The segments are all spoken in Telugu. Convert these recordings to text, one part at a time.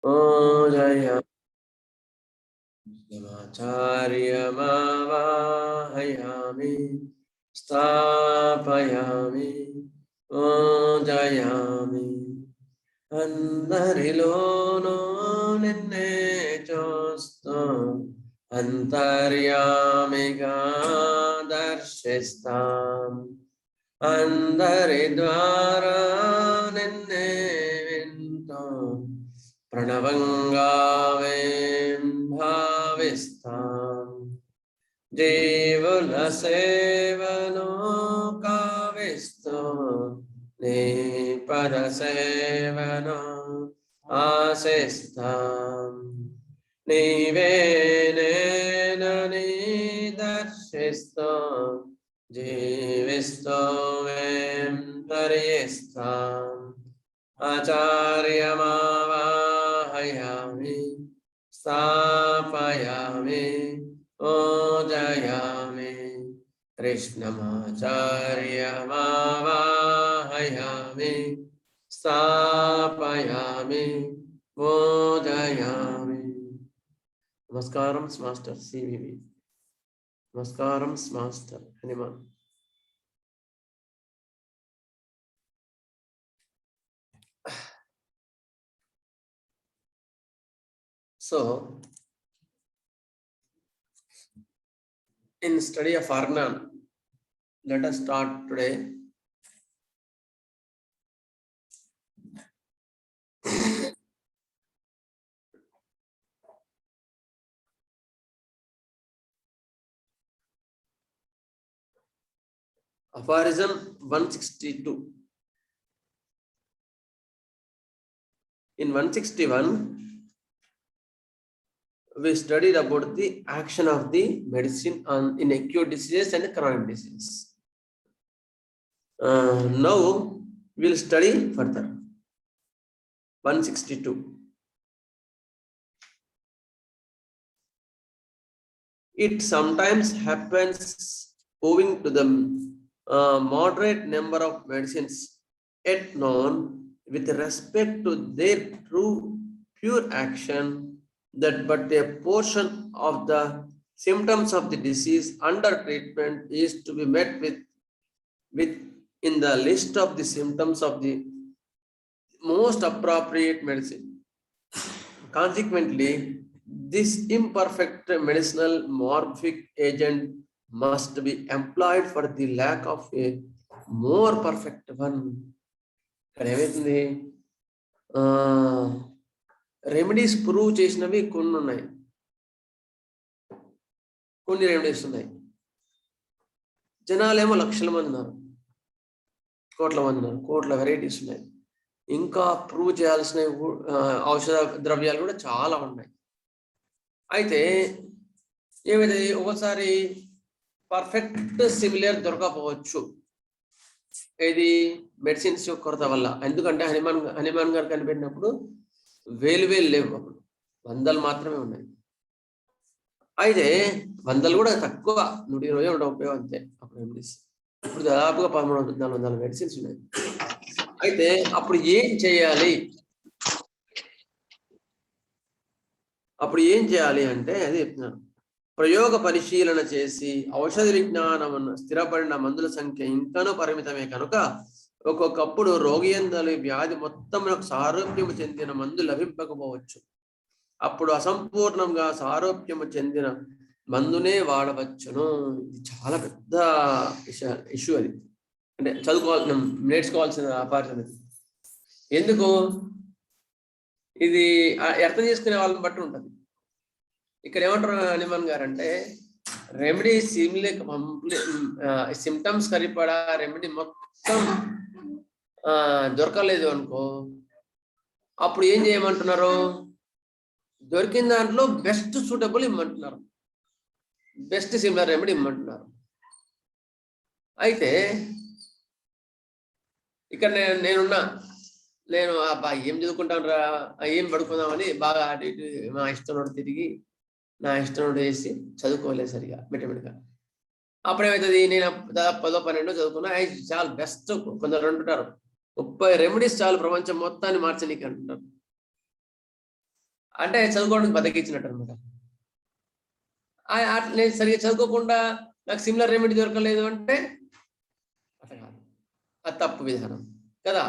पूजयामि स्थापयामि पूजयामि అందరిలోనూ నిన్నే చూస్తూ అంతర్యామిగా దర్శిస్తాం అందరి ద్వారా నిన్నే వింటూ ప్రణవంగా భావిస్తాం జీవుల సేవను కావిస్తూ నీ పద సేవను ఆశిస్తాం నీవే నేనని దర్శిస్తూ జీవిస్తూ తరిస్తాం ఆచార్యమావాహయామి స్థాపయామి పూజయామి కృష్ణమాచార్యమావాహయామి స్థాపయామి పూజయామి. నమస్కారం మాస్టర్ సివివి. నమస్కారం master Hanuman. So, in study of Arnan, let us start today. Aphorism 162. In 161, we studied about the action of the medicine in acute diseases and chronic diseases. Now we will study further. 162. It sometimes happens owing to the moderate number of medicines yet known with respect to their true pure action, that but a portion of the symptoms of the disease under treatment is to be met with in the list of the symptoms of the most appropriate medicine. Consequently, this imperfect medicinal morphic agent must be employed for the lack of a more perfect one. Remedies prove చేసినవి కొన్ని ఉన్నాయి, కొన్ని రెమెడీస్ ఉన్నాయి. జనాలేమో లక్షల మంది ఉన్నారు, కోట్ల మంది ఉన్నారు, కోట్ల వెరైటీస్ ఉన్నాయి. ఇంకా ప్రూవ్ చేయాల్సిన ఔషధ ద్రవ్యాలు కూడా చాలా ఉన్నాయి. అయితే ఏమైతే ఒకసారి పర్ఫెక్ట్ సిమిలర్ దొరకపోవచ్చు, ఇది మెడిసిన్స్ కొరత వల్ల. ఎందుకంటే హనుమాన్ గారు కనిపెట్టినప్పుడు వేలు లేవు, అప్పుడు వందలు మాత్రమే ఉన్నాయి. అయితే వందలు కూడా తక్కువ, 120 130 అంతే అప్పుడు రెమెడీస్. ఇప్పుడు దాదాపుగా 1300-1400 మెడిసిన్స్ ఉన్నాయి. అయితే అప్పుడు ఏం చేయాలి, అంటే అది చెప్తున్నాను. ప్రయోగ పరిశీలన చేసి ఔషధ విజ్ఞానమును స్థిరపడిన మందుల సంఖ్య ఇంకనూ పరిమితమే కనుక ఒక్కొక్కప్పుడు రోగి యందలి వ్యాధి మొత్తమునకు సారూప్యము చెందిన మందు లభింపకపోవచ్చు. అప్పుడు అసంపూర్ణంగా సారూప్యము చెందిన మందునే వాడవచ్చును. ఇది చాలా పెద్ద ఇష్యూ. అది అంటే నేర్చుకోవాల్సిన అపార్థం. ఎందుకు ఇది అర్థం చేసుకునే వాళ్ళని బట్టి ఉంటుంది. ఇక్కడ ఏమంటారు హనుమాన్ గారు అంటే, రెమెడీ సిమ్టమ్స్ సరిపడా రెమెడీ మొత్తం దొరకలేదు అనుకో, అప్పుడు ఏం చేయమంటున్నారు, దొరికిన దాంట్లో బెస్ట్ సూటబుల్ ఇమ్మంటున్నారు, బెస్ట్ సిమిలర్ రెమెడీ ఇమ్మంటున్నారు. అయితే ఇక్కడ నేను అబ్బా ఏం చదువుకుంటాను రా, ఏం పడుకుందామని బాగా అటు ఇటు మా ఇష్టం తిరిగి నా ఇష్టం వేసి చదువుకోలేదు సరిగా మెటమెటిగా. అప్పుడేమవుతుంది, నేను దాదాపు 10 12 చదువుకున్నా, చాలా బెస్ట్. కొందరు అంటుంటారు 30 రెమెడీస్ చాలు ప్రపంచం మొత్తాన్ని మార్చనీకి అంటున్నారు. అంటే చదువుకోవడానికి బతికించినట్టు అనమాట. నేను సరిగ్గా చదువుకోకుండా నాకు సిమిలర్ రెమెడీ దొరకలేదు అంటే అట్లా కాదు, అది తప్పు విధానం కదా.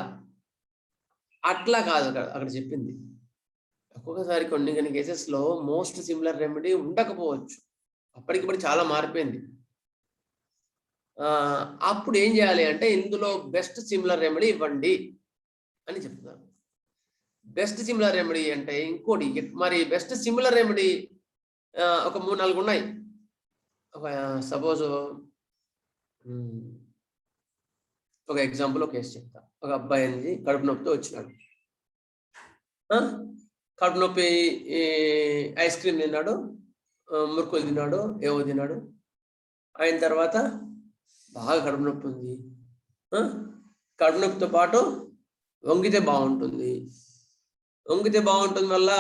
అట్లా కాదు అక్కడ చెప్పింది. ఒక్కొక్కసారి కొన్ని కేసెస్లో మోస్ట్ సిమిలర్ రెమెడీ ఉండకపోవచ్చు, అప్పటికిప్పుడు చాలా మారిపోయింది. అప్పుడు ఏం చేయాలి అంటే ఇందులో బెస్ట్ సిమిలర్ రెమెడీ ఇవ్వండి అని చెప్తున్నారు. బెస్ట్ సిమిలర్ రెమెడీ అంటే ఇంకోటి, మరి బెస్ట్ సిమిలర్ రెమెడీ ఒక 3-4 ఉన్నాయి. ఒక సపోజ్ ఒక ఎగ్జాంపుల్ కేసు చెప్తా. ఒక అబ్బాయి అనేది కడుపు నొప్పితో వచ్చినాడు. కడుపు నొప్పి ఐస్ క్రీమ్ తిన్నాడు, మురుకులు తిన్నాడు, ఏవో తిన్నాడు. అయిన తర్వాత బాగా కడుపు నొప్పి ఉంది. కడుపు నొప్పితో పాటు వంగితే బాగుంటుంది, వంగితే బాగుంటుంది వల్ల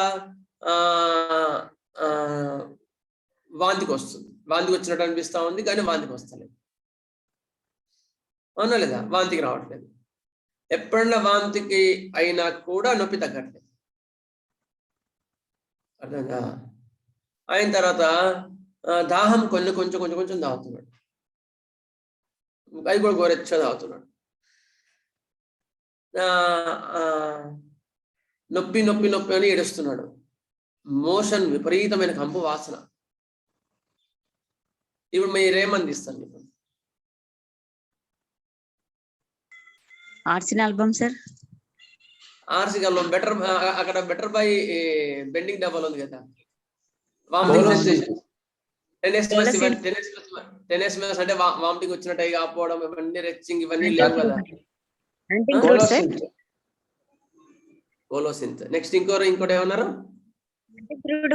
వాంతికి వస్తుంది. వాంతికి వచ్చినట్టు అనిపిస్తూ ఉంది కానీ వాంతికి వస్తలేదు, అవునా లేదా? వాంతికి రావట్లేదు. ఎప్పుడన్నా వాంతికి అయినా కూడా నొప్పి తగ్గట్లేదు, అర్థంగా? అయిన తర్వాత దాహం కొంచెం తాగుతున్నాడు, అది కూడా గోరెచ్చగా తాగుతున్నాడు. నొప్పి అని ఏడుస్తున్నాడు. మోషన్ విపరీతమైన కంపు వాసన. ఇప్పుడు మీరేమందిస్తారు? ఇప్పుడు ఆర్సిన్ ఆల్బమ్ సార్, ఆర్సిన్ ఆల్బమ్ బెటర్. అక్కడ బెటర్ బై బెండింగ్ డబల్ ఉంది కదా, టెనెస్మస్ అంటే వామిటింగ్ వచ్చినట్టు కాకపోవడం, ఇవన్నీ రెచ్చింగ్ ఇవన్నీ లేవు కదా. కోలోసింత్. నెక్స్ట్ ఇంకోటి ఏమన్నారు?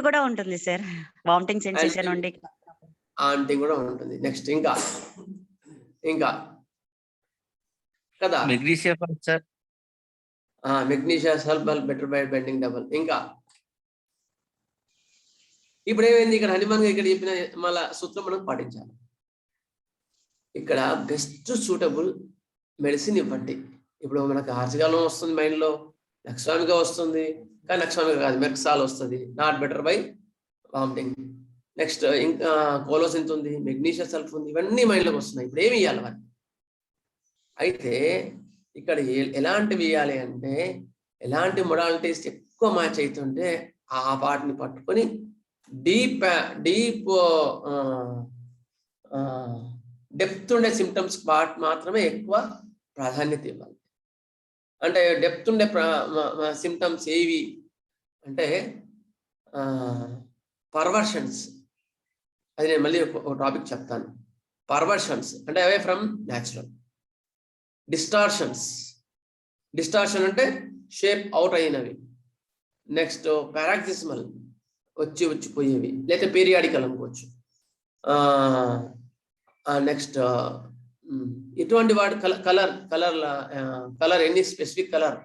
కూడా ఉంటుంది సార్, వామిటింగ్ సెన్సేషన్ ఉండి ఆంటింగ్ కూడా ఉంటుంది. నెక్స్ట్ ఇంకా కదా magnesia sir, magnesia sulphur better by bending double. ఇంకా ఇప్పుడు ఏమైంది? ఇక్కడ హనుమాన్ ఇక్కడ చెప్పిన మళ్ళా సూత్రం మనం పాటించాలి. ఇక్కడ బెస్ట్ సూటబుల్ మెడిసిన్ ఇవ్వండి. ఇప్పుడు మనకు హార్సికాలం వస్తుంది మైండ్లో, నక్స్వామిగా వస్తుంది, కానీ నక్స్వామిగా కాదు, మెక్సాల్ వస్తుంది, not better by vomiting. Next ఇంకా కోలోసింత్ ఉంది, మెగ్నీషియా సల్ఫ్ ఉంది, ఇవన్నీ మైండ్లోకి వస్తున్నాయి. ఇప్పుడు ఏమి ఇవ్వాలి మరి? అయితే ఇక్కడ ఎలాంటివి ఇవ్వాలి అంటే, ఎలాంటి మొడాలిటీస్ ఎక్కువ మ్యాచ్ అవుతుంటే ఆ వాటిని పట్టుకొని డీప్ డెప్త్ ఉండే సిమ్టమ్స్ వాటి మాత్రమే ఎక్కువ ప్రాధాన్యత ఇవ్వాలి. అంటే డెప్త్ ఉండే సిమ్టమ్స్ ఏవి అంటే పర్వర్షన్స్. అది నేను మళ్ళీ ఒక టాపిక్ చెప్తాను. పర్వర్షన్స్ అంటే అవే ఫ్రమ్ న్యాచురల్. డిస్టార్షన్ అంటే షేప్ అవుట్ అయినవి. నెక్స్ట్ పారాక్సిస్మల్, వచ్చిపోయేవి, లేకపోతే పీరియాడికల్ అనుకోవచ్చు. నెక్స్ట్ ఇటువంటి వాటి colour any specific colour.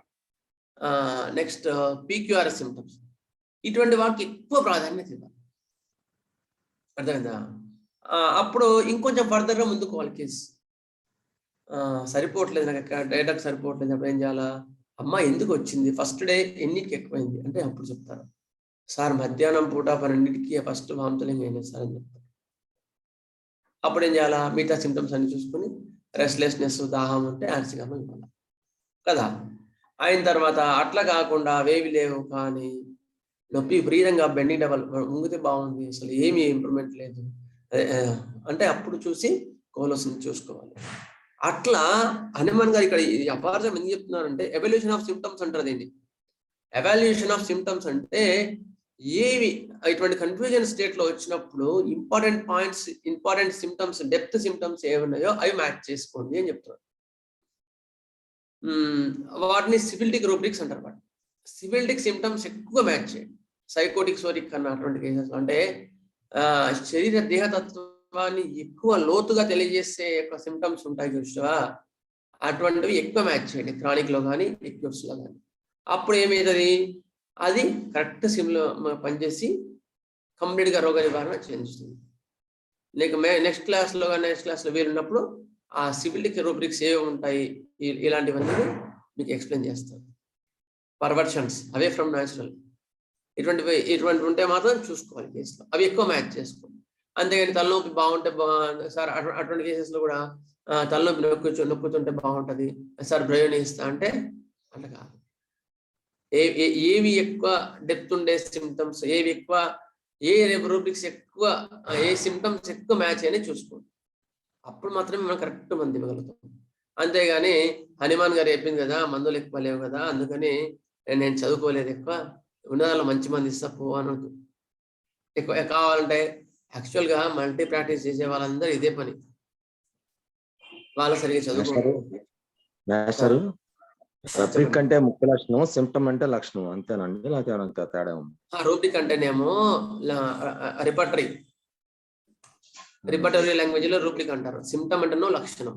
Next PQR symptoms, ఇటువంటి వాటికి ఎక్కువ ప్రాధాన్యత ఇవ్వాలి, అర్థమైందా? అప్పుడు ఇంకొంచెం ఫర్దర్గా ముందుకోవాలి కేసు. సరిపోవట్లేదు, నాకు డేటాకు సరిపోవట్లేదు, అప్పుడు ఏం చేయాలా? అమ్మ ఎందుకు వచ్చింది, ఫస్ట్ డే ఎన్నిటికి ఎక్కువైంది అంటే అప్పుడు చెప్తారు, సార్ మధ్యాహ్నం పూట 12కి ఫస్ట్ వాంతులింగ్ అయినాయి సార్ అని చెప్తారు. అప్పుడు ఏం చేయాలా? మిగతా సిమ్టమ్స్ అన్ని చూసుకుని రెస్ట్లెస్నెస్, దాహం ఉంటే ఆర్సిగామం ఇవ్వాలి కదా. అయిన తర్వాత అట్లా కాకుండా అవేవి లేవు కానీ నొప్పి విపరీతంగా బెండింగ్ డబల్, ముంగితే బాగుంది, అసలు ఏమీ ఇంప్రూవ్మెంట్ లేదు అంటే అప్పుడు చూసి కోలోసిన్ చూసుకోవాలి. అట్లా హనుమాన్ గారు ఇక్కడ అపార్థం ఎందుకు చెప్తున్నారంటే ఎవాల్యుయేషన్ ఆఫ్ సిమ్టమ్స్ అంటారు దీన్ని. ఎవాల్యుయేషన్ ఆఫ్ సిమ్టమ్స్ అంటే ఏవి ఇటువంటి కన్ఫ్యూజన్ స్టేట్ లో వచ్చినప్పుడు important points, important symptoms, depth symptoms ఏమున్నాయో అవి మ్యాచ్ చేసుకోండి అని చెప్తున్నారు. వాటిని సిఫిలిటిక్ రూబ్రిక్స్ అంటారు. వాటి సిఫిలిటిక్ సిమ్టమ్స్ ఎక్కువ మ్యాచ్ చేయండి. సైకోటిక్ సోరిక్ అన్న అటువంటి కేసెస్ అంటే శరీర దేహతత్వాన్ని ఎక్కువ లోతుగా తెలియజేసే యొక్క సిమ్టమ్స్ ఉంటాయి చూసావా, అటువంటివి ఎక్కువ మ్యాచ్ చేయండి క్రానిక్ లో కానీ ఎక్యూట్స్ లో కానీ. అప్పుడు ఏమవుతుంది? అది కరెక్ట్ సిమ్లో పనిచేసి కంప్లీట్గా రోగ నివారణ చెందుతుంది. లేక నెక్స్ట్ క్లాస్లో వీలున్నప్పుడు ఆ సిఫిలిటిక్ రూబ్రిక్స్ ఏవి ఉంటాయి ఇలాంటివన్నీ మీకు ఎక్స్ప్లెయిన్ చేస్తాను. పర్వర్షన్స్ అవే ఫ్రమ్ న్యాచురల్, ఇటువంటి ఉంటే మాత్రం చూసుకోవాలి కేసులో, అవి ఎక్కువ మ్యాచ్ చేసుకోండి. అంతేగాని తలనొప్పి బాగుంటే సార్ అటువంటి కేసెస్లో కూడా తలనొప్పి నొక్కుతుంటే బాగుంటుంది సార్ బ్రెయిన్ ఇస్తా అంటే అట్లా కాదు. ఏవి ఎక్కువ డెప్త్ ఉండే సిమ్టమ్స్, ఏవి ఎక్కువ, ఏ రూబ్రిక్స్ ఎక్కువ, ఏ సిమ్టమ్స్ ఎక్కువ మ్యాచ్ అని చూసుకోండి. అప్పుడు మాత్రమే మనం కరెక్ట్ మంది ఇవ్వగలుగుతాం. అంతేగాని హనుమాన్ గారు చెప్పింది కదా, మందులు ఎక్కువ లేవు కదా, అందుకని నేను చదువుకోలేదు, ఎక్కువ ఉన్నదాల్లో మంచి మంది ఇస్తా పో అనొద్దు. ఎక్కువ కావాలంటే యాక్చువల్గా మల్టీ ప్రాక్టీస్ చేసే వాళ్ళందరూ ఇదే పని, వాళ్ళు సరిగ్గా చదువుకోరు. రూబ్రిక్ అంటే ముఖ్య లక్షణం, సిమ్టమ్ అంటే లక్షణం, అంతేనండి లేకపోతే తేడా ఉంది? రూబ్రిక్ అంటేనేమో రిపర్టరీ లాంగ్వేజ్ లో రూబ్రిక్ అంటారు, సిమ్టమ్ అంటేనో లక్షణం.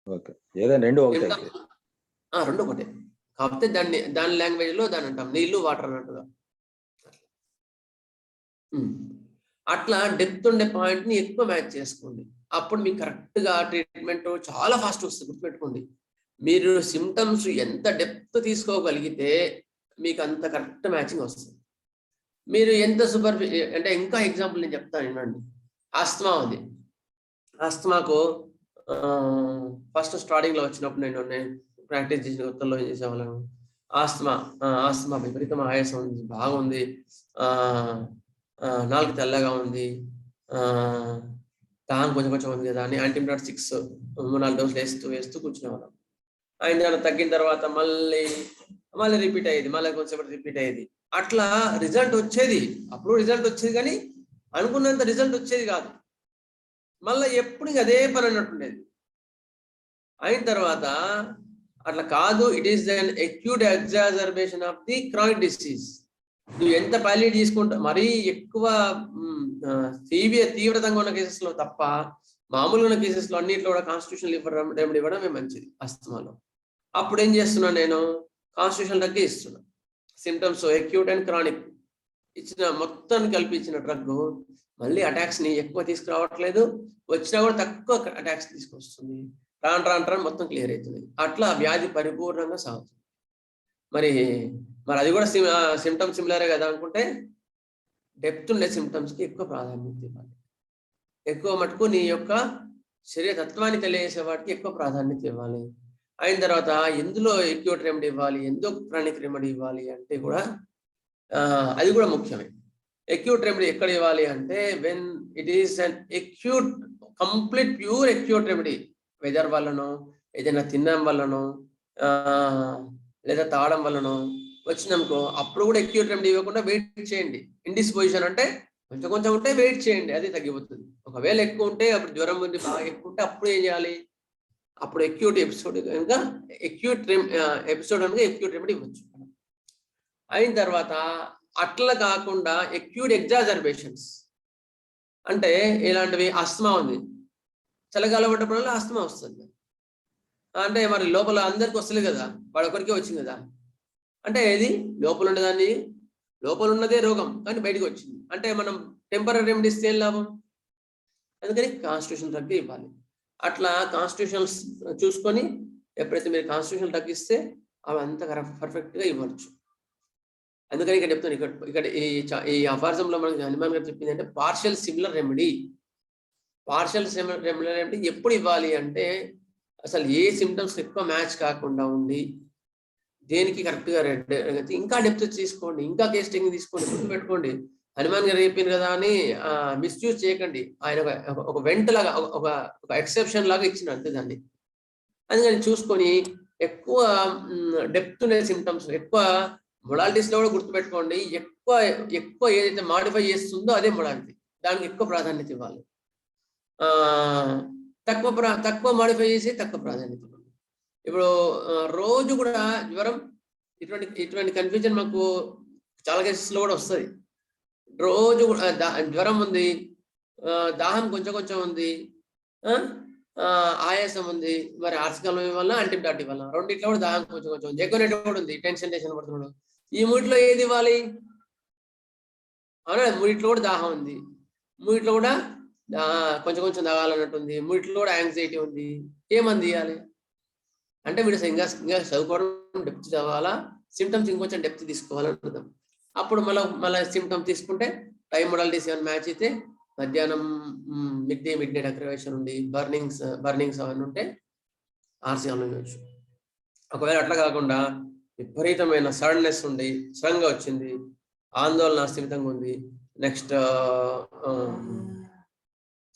ఓకే, ఏదైనా రెండు ఒకటే? రెండు ఒకటే, కాకపోతే దాని లాంగ్వేజ్ లో దాని అంటాం నీళ్లు వాటర్ అన్నట్టుగా. అట్లా డెప్త్ ఉండే పాయింట్ ని ఎక్కువ మ్యాచ్ చేసుకోండి, అప్పుడు మీకు కరెక్ట్ గా ట్రీట్మెంట్ చాలా ఫాస్ట్ వస్తుంది. గుర్తుపెట్టుకోండి, మీరు సిమ్టమ్స్ ఎంత డెప్త్ తీసుకోగలిగితే మీకు అంత కరెక్ట్ మ్యాచింగ్ వస్తుంది. మీరు ఎంత అంటే ఇంకా ఎగ్జాంపుల్ నేను చెప్తాను వినండి. ఆస్తమా ఉంది, ఆస్తమాకు ఫస్ట్ స్టార్టింగ్ లో వచ్చినప్పుడు నేను ప్రాక్టీస్ చేసిన కొత్తలో ఏం చేసేవాళ్ళను, ఆస్తమా విపరీతం ఆయాసం ఉంది, బాగుంది, నాలుగు తెల్లగా ఉంది, దాహం కొంచెం ఉంది కదా అని యాంటీబయాటిక్స్ 3-4 డోసులు వేస్తూ కూర్చునేవాళ్ళం. అయిన తర్వాత తగ్గిన తర్వాత మళ్ళీ రిపీట్ అయ్యేది, మళ్ళీ కొంచెం రిపీట్ అయ్యేది. అట్లా రిజల్ట్ వచ్చేది, అప్పుడు రిజల్ట్ వచ్చేది, కానీ అనుకున్నంత రిజల్ట్ వచ్చేది కాదు. మళ్ళీ ఎప్పుడు అదే పని అన్నట్టుండేది. అయిన తర్వాత అట్లా కాదు, it is an acute exacerbation of the chronic disease. నువ్వు ఎంత ప్యాలియేట్ తీసుకుంటా, మరీ ఎక్కువ తీవ్రతంగా ఉన్న కేసెస్ లో తప్ప మామూలుగా ఉన్న కేసెస్ లో అన్నింటిలో కూడా కాన్స్టిట్యూషనల్ రెమెడీ ఇవ్వడమే మంచిది అస్తమాలో. అప్పుడు ఏం చేస్తున్నా, నేను కాన్స్టిట్యూషన్ డ్రగ్ ఇస్తున్నా. సిమ్టమ్స్ అక్యూట్ అండ్ క్రానిక్ ఇచ్చిన మొత్తాన్ని కలిపి ఇచ్చిన డ్రగ్ మళ్ళీ అటాక్స్ ని ఎక్కువ తీసుకురావట్లేదు, వచ్చినా కూడా తక్కువ అటాక్స్ తీసుకొస్తుంది. రాను మొత్తం క్లియర్ అవుతుంది. అట్లా వ్యాధి పరిపూర్ణంగా సాగుతుంది. మరి అది కూడా సిమ్టమ్స్ సిమిలరే కదా అనుకుంటే, డెప్త్ ఉండే సిమ్టమ్స్కి ఎక్కువ ప్రాధాన్యత ఇవ్వాలి. ఎక్కువ మటుకు నీ యొక్క శరీర తత్వాన్ని తెలియజేసే వాటికి ఎక్కువ ప్రాధాన్యత ఇవ్వాలి. అయిన తర్వాత ఎందులో అక్యూట్ రెమెడీ ఇవ్వాలి, ఎందుకు క్రానిక్ రెమెడీ ఇవ్వాలి అంటే కూడా అది కూడా ముఖ్యమే. అక్యూట్ రెమెడీ ఎక్కడ ఇవ్వాలి అంటే, when it is an acute, complete pure acute remedy, weather వల్లనో, ఏదైనా తినడం వల్లనో, లేదా తాగడం వల్లనో వచ్చినామనుకో, అప్పుడు కూడా అక్యూట్ రెమెడీ ఇవ్వకుండా వెయిట్ చేయండి. ఇండిస్పోజిషన్ అంటే కొంచెం ఉంటే వెయిట్ చేయండి, అది తగ్గిపోతుంది. ఒకవేళ ఎక్కువ ఉంటే, అప్పుడు జ్వరం ఉంది బాగా ఎక్కువ ఉంటే అప్పుడు ఏం చేయాలి, అప్పుడు అక్యూట్ ఎపిసోడ్ కనుక అక్యూట్ రెమెడీ ఇవ్వచ్చు. అయిన తర్వాత అట్లా కాకుండా అక్యూట్ ఎగ్జాజర్బేషన్స్ అంటే ఇలాంటివి, ఆస్తమా ఉంది, చలికాలం పడ్డప్పుడల్లా ఆస్తమా వస్తుంది అంటే మరి లోపల అందరికి వస్తలేదు కదా, వాడు ఒకరికే వచ్చింది కదా. అంటే ఏది లోపల ఉండేదాన్ని, లోపల ఉన్నదే రోగం కానీ బయటకు వచ్చింది అంటే మనం టెంపరీ రెమెడీస్ ఏం లాభం. అందుకని కాన్స్టిట్యూషన్ డ్రగ్ ఇవ్వాలి. అట్లా కాన్స్టిట్యూషన్స్ చూసుకొని ఎప్పుడైతే మీరు కాన్స్టిట్యూషన్ డ్రగ్ ఇస్తే అవి అంత పర్ఫెక్ట్గా ఇవ్వచ్చు. అందుకని ఇక్కడ చెప్తాను, ఇక్కడ ఈ అఫారిజంలో మనకి హనుమాన్ గారు చెప్పింది అంటే partial similar remedy. Partial similar remedy ఎప్పుడు ఇవ్వాలి అంటే, అసలు ఏ సిమ్టమ్స్ ఎక్కువ మ్యాచ్ కాకుండా ఉండి దేనికి కరెక్ట్గా ఇంకా డెప్త్ తీసుకోండి, ఇంకా కేస్ టేకింగ్ తీసుకోండి. గుర్తుపెట్టుకోండి, హనుమాన్ గారు చెప్పింది కదా అని మిస్యూజ్ చేయకండి. ఆయన ఒక వెంట లాగా, ఒక ఎక్సెప్షన్ లాగా ఇచ్చిన అంతే దాన్ని. అందుకని చూసుకొని ఎక్కువ డెప్త్ ఉండే సిమ్టమ్స్, ఎక్కువ మొడాలిటీస్ లో కూడా గుర్తుపెట్టుకోండి, ఎక్కువ ఏదైతే మాడిఫై చేస్తుందో అదే మొడాలిటీ, దానికి ఎక్కువ ప్రాధాన్యత ఇవ్వాలి. తక్కువ మాడిఫై చేసి తక్కువ ప్రాధాన్యత ఇవ్వాలి. ఇప్పుడు రోజు కూడా జ్వరం, ఇటువంటి కన్ఫ్యూజన్ మాకు చాలా కేసెస్లో కూడా వస్తుంది. రోజు జ్వరం ఉంది, దాహం కొంచెం ఉంది, ఆయాసం ఉంది, మరి ఆర్సికలం వల్ల యాంటీబయాటిక్ వల్ల, రెండిట్లో కూడా దాహం కొంచెం ఉంది, ఎక్కువ కూడా ఉంది, టెన్షన్ పడుతున్నాడు. ఈ మూడిట్లో ఏది ఇవ్వాలి? అవునా, మూడిట్లో కూడా దాహం ఉంది, మూడిట్లో కూడా కొంచెం తాగాలన్నట్టుంది, మూడిట్లో కూడా యాంగ్జైటీ ఉంది, ఏమంది ఇవ్వాలి అంటే వీడు ఇంకా చదువుకోవడం డెప్త్ చదవాలా, సిమ్టమ్స్ ఇంకొంచెం డెప్త్ తీసుకోవాలని అర్థం. అప్పుడు మళ్ళీ సిమ్టమ్ తీసుకుంటే టైం మొడాలిటీస్ ఏమైనా మ్యాచ్ అయితే మధ్యాహ్నం మిడ్ డే డెక్రవేషన్ ఉండి బర్నింగ్స్ అవన్నీ ఉంటే ఆర్సీఎం ఇవ్వచ్చు. ఒకవేళ అట్లా కాకుండా విపరీతమైన సడన్నెస్ ఉండి సడన్గా వచ్చింది, ఆందోళన స్థిమితంగా ఉంది, నెక్స్ట్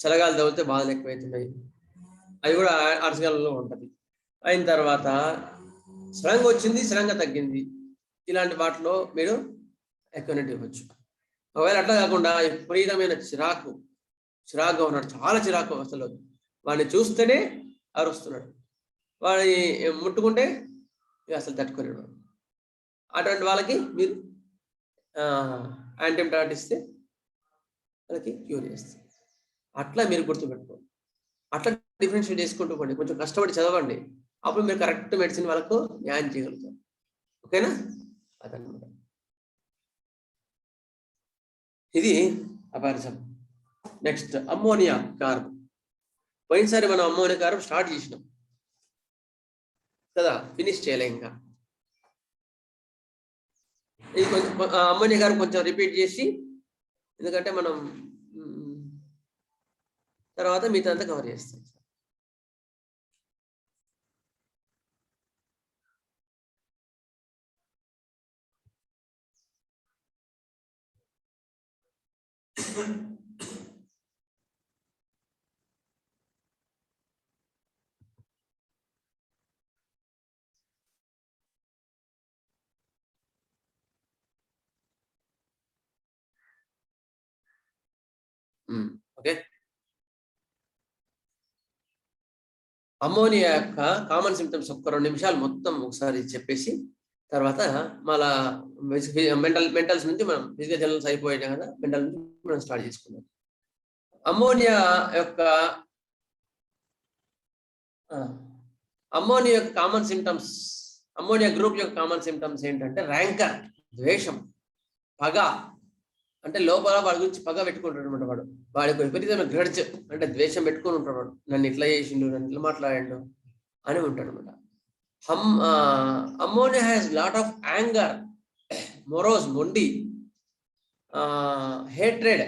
చలగాలు తగిలితే బాధలు ఎక్కువైతున్నాయి, అవి కూడా ఆర్సీఎంలో ఉంటుంది. అయిన తర్వాత సడన్గా వచ్చింది, సడన్గా తగ్గింది, ఇలాంటి వాటిలో మీరు ఎక్వినెట్ ఇవ్వచ్చు. ఒకవేళ అట్లా కాకుండా విపరీతమైన చిరాకుగా ఉన్నాడు, చాలా చిరాకు, అసలు వాడిని చూస్తేనే అరుస్తున్నాడు, వాడిని ముట్టుకుంటే అసలు తట్టుకోలేడు, అటువంటి వాళ్ళకి మీరు యాంటీబయాటిక్ ఇస్తే వాళ్ళకి క్యూర్ చేస్తుంది. అట్లా మీరు గుర్తుపెట్టుకోండి. అట్లా డిఫరెన్షియేట్ చేసుకుంటూ పోండి, కొంచెం కష్టపడి చదవండి, అప్పుడు మీరు కరెక్ట్ మెడిసిన్ వాళ్ళకు న్యాయం చేయగలుగుతారు. ఓకేనా? అదనమాట. ఇది అపారిజం. Next ammonia carb. పోయినసారి మనం అమ్మోనియా కార్బ్ స్టార్ట్ చేసినాం కదా, ఫినిష్ చేయలే ఇంకా. ఇది కొంచెం అమ్మోనియా కార్బ్ కొంచెం రిపీట్ చేసి, ఎందుకంటే మనం తర్వాత మిగతా అంతా కవర్ చేస్తాం. ఓకే. అమ్మోనియా యొక్క కామన్ సిమ్టమ్స్ ఒక్క 2 నిమిషాలు మొత్తం ఒకసారి చెప్పేసి తర్వాత మళ్ళా మెంటల్స్ నుంచి మనం ఫిజికల్ జనరల్స్ అయిపోయాయి కదా, మెంటల్ నుంచి మనం స్టార్ట్ చేసుకున్నాం. అమ్మోనియా యొక్క కామన్ సిమ్టమ్స్, అమ్మోనియా గ్రూప్ యొక్క కామన్ సిమ్టమ్స్ ఏంటంటే ర్యాంకర్, ద్వేషం, పగ, అంటే లోపల వాడి గురించి పగ పెట్టుకుంటాడు అనమాట. వాడికి విపరీతమైన గ్రడ్జ్ అంటే ద్వేషం పెట్టుకుని ఉంటాడు, వాడు నన్ను ఇట్లా చేసిండు, నన్ను ఇట్లా మాట్లాడిండు అని ఉంటాడు అనమాట. Ammonia has lot of anger, morose, మొండి, హేట్రెడ్,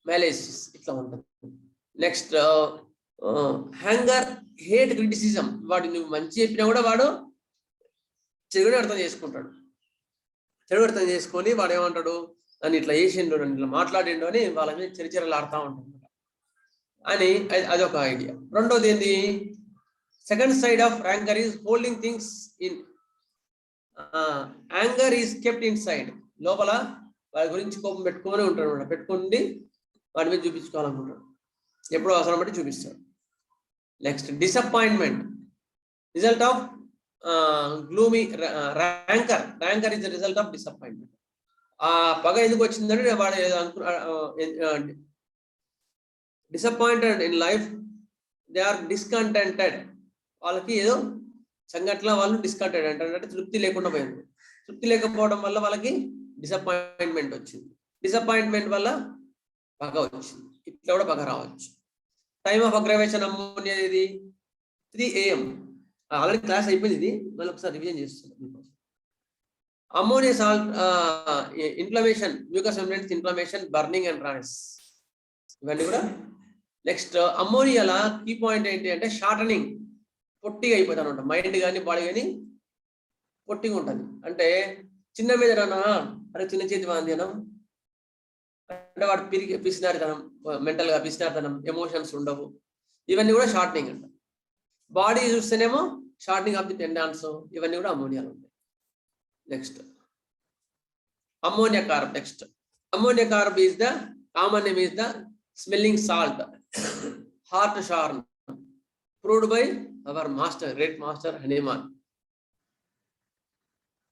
మైలేజ్ ఇట్లా ఉంటుంది. Next hanger, hate, criticism. వాడు నువ్వు మంచి చెప్పినా కూడా వాడు చెడుని అర్థం చేసుకుంటాడు. చెడు అర్థం చేసుకొని వాడు ఏమంటాడు, నన్ను ఇట్లా చేసిండు, నన్ను ఇట్లా మాట్లాడిండు అని వాళ్ళ మీద చరిచరలు ఆడుతూ ఉంటాడు అని. అదొక ఐడియా. రెండోది ఏంది, second side of ranker is holding things in, anger is kept in side. లోపల వాడి గురించి కోపం పెట్టుకొని ఉంటాడు అనమాట, పెట్టుకుని వాడి మీద చూపించుకోవాలనుకుంటాడు, ఎప్పుడో అవసరం బట్టి చూపిస్తాడు. Next disappointment, result of gloomy. Rancour is the result of disappointment. ఆ పగ ఎందుకు వచ్చిందంటే వాడు disappointed in life, they are discontented. వాళ్ళకి ఏదో సంఘటన వాళ్ళు డిస్కంటెడ్ అంటే తృప్తి లేకుండా పోయింది. తృప్తి లేకపోవడం వల్ల వాళ్ళకి డిసప్పాయింట్మెంట్ వచ్చింది. డిసప్పాయింట్మెంట్ వల్ల పగ వచ్చింది. ఇట్లా కూడా పగ రావచ్చు. టైమ్ ఆఫ్ అగ్రవేషన్ అమ్మోనియా ఇది 3 AM. ఆల్రెడీ క్లాస్ అయిపోయింది, ఇది మళ్ళీ ఒకసారి రివిజన్ చేస్తున్నాం. Ammonia salt inflammation, mucous membranes inflammation, burning and rash, ఇవన్నీ కూడా. నెక్స్ట్ అమ్మోనియాల కీ పాయింట్ ఏంటి అంటే షార్టనింగ్, పొట్టిగా అయిపోతుంది అనమాట. మైండ్ కానీ బాడీ కానీ పొట్టిగా ఉంటుంది. అంటే చిన్న మీద అరే చిన్న చేతి వాంధ్యనం అంటే వాడు పిసినారితనం, మెంటల్ గా పిసినారితనం, ఎమోషన్స్ ఉండవు, ఇవన్నీ కూడా షార్టనింగ్ అంట. బాడీ చూస్తేనేమో షార్టనింగ్ ఆఫ్ ది టెండాన్స్, ఇవన్నీ కూడా అమ్మోనియాలు ఉంటాయి. Next ammonia carb. Next ammonia carb is the common name is the smelling salt, hartshorn, proved by our master, great master Hanuman.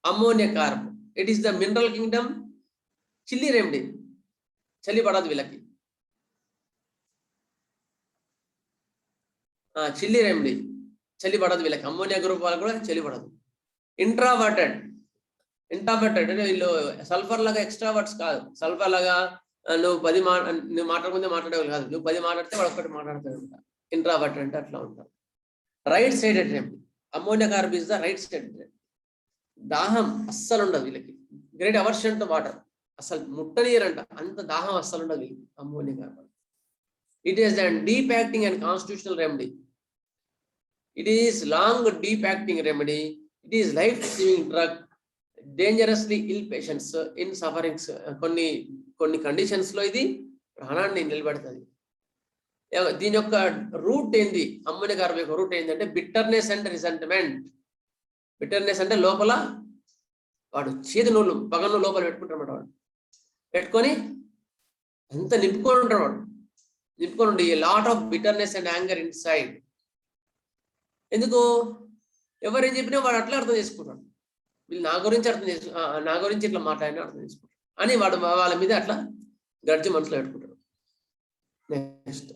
Ammonia carb, it is the mineral kingdom, chilli remedy, chali padadu vilaki, chilli remedy, chali padadu vilaki. Ammonia group వాళ్ళు కూడా chali padadu. Introverted అంటే వీళ్ళు సల్ఫర్ లాగా ఎక్స్ట్రావర్ట్స్ కాదు. సల్ఫర్ లాగా నువ్వు 10 నువ్వు మాట్లాడకుండా మాట్లాడేవాళ్ళు కాదు, నువ్వు 10 మాట్లాడితే వాడు ఒక్కటి మాట్లాడతాడు. ఇంట్రావర్ట్ అంటే అట్లా ఉంటారు. Right sided remedy, ammonia carb is the right sided remedy. దాహం అస్సలు ఉండదు వీళ్ళకి, గ్రేట్ అవర్షన్ టు వాటర్, అసలు ముట్టనీయరంట, అంత దాహం అస్సలు ఉండదు ammonia carbon. It is and deep acting and constitutional remedy. It is long deep acting remedy. It is life saving drug. Dangerously ill patients in sufferings. కొన్ని కండిషన్స్ లో ఇది ప్రాణాన్ని నిలబెడుతుంది. దీని యొక్క రూట్ ఏంది, అమ్మోనియా కార్బన్ యొక్క రూట్ ఏంటంటే బిట్టర్నెస్ అండ్ రిసెంట్మెంట్. బిట్టర్నెస్ అంటే లోపల వాడు చేదు నూలు పగను లోపల పెట్టుకుంటాడు, వాడు పెట్టుకొని అంత నింపుకొని ఉంటాడు, వాడు నింపుకొని ఉండి lot of bitterness and anger in side. ఎందుకు, ఎవరేం చెప్పినా వాడు అట్లా అర్థం చేసుకుంటాడు, వీళ్ళు నా గురించి ఇట్లా మాట్లాడినా అర్థం చేసుకుంటాడు అని వాడు వాళ్ళ మీద అట్లా గడ్జి మనసులో పెట్టుకుంటాడు. నెక్స్ట్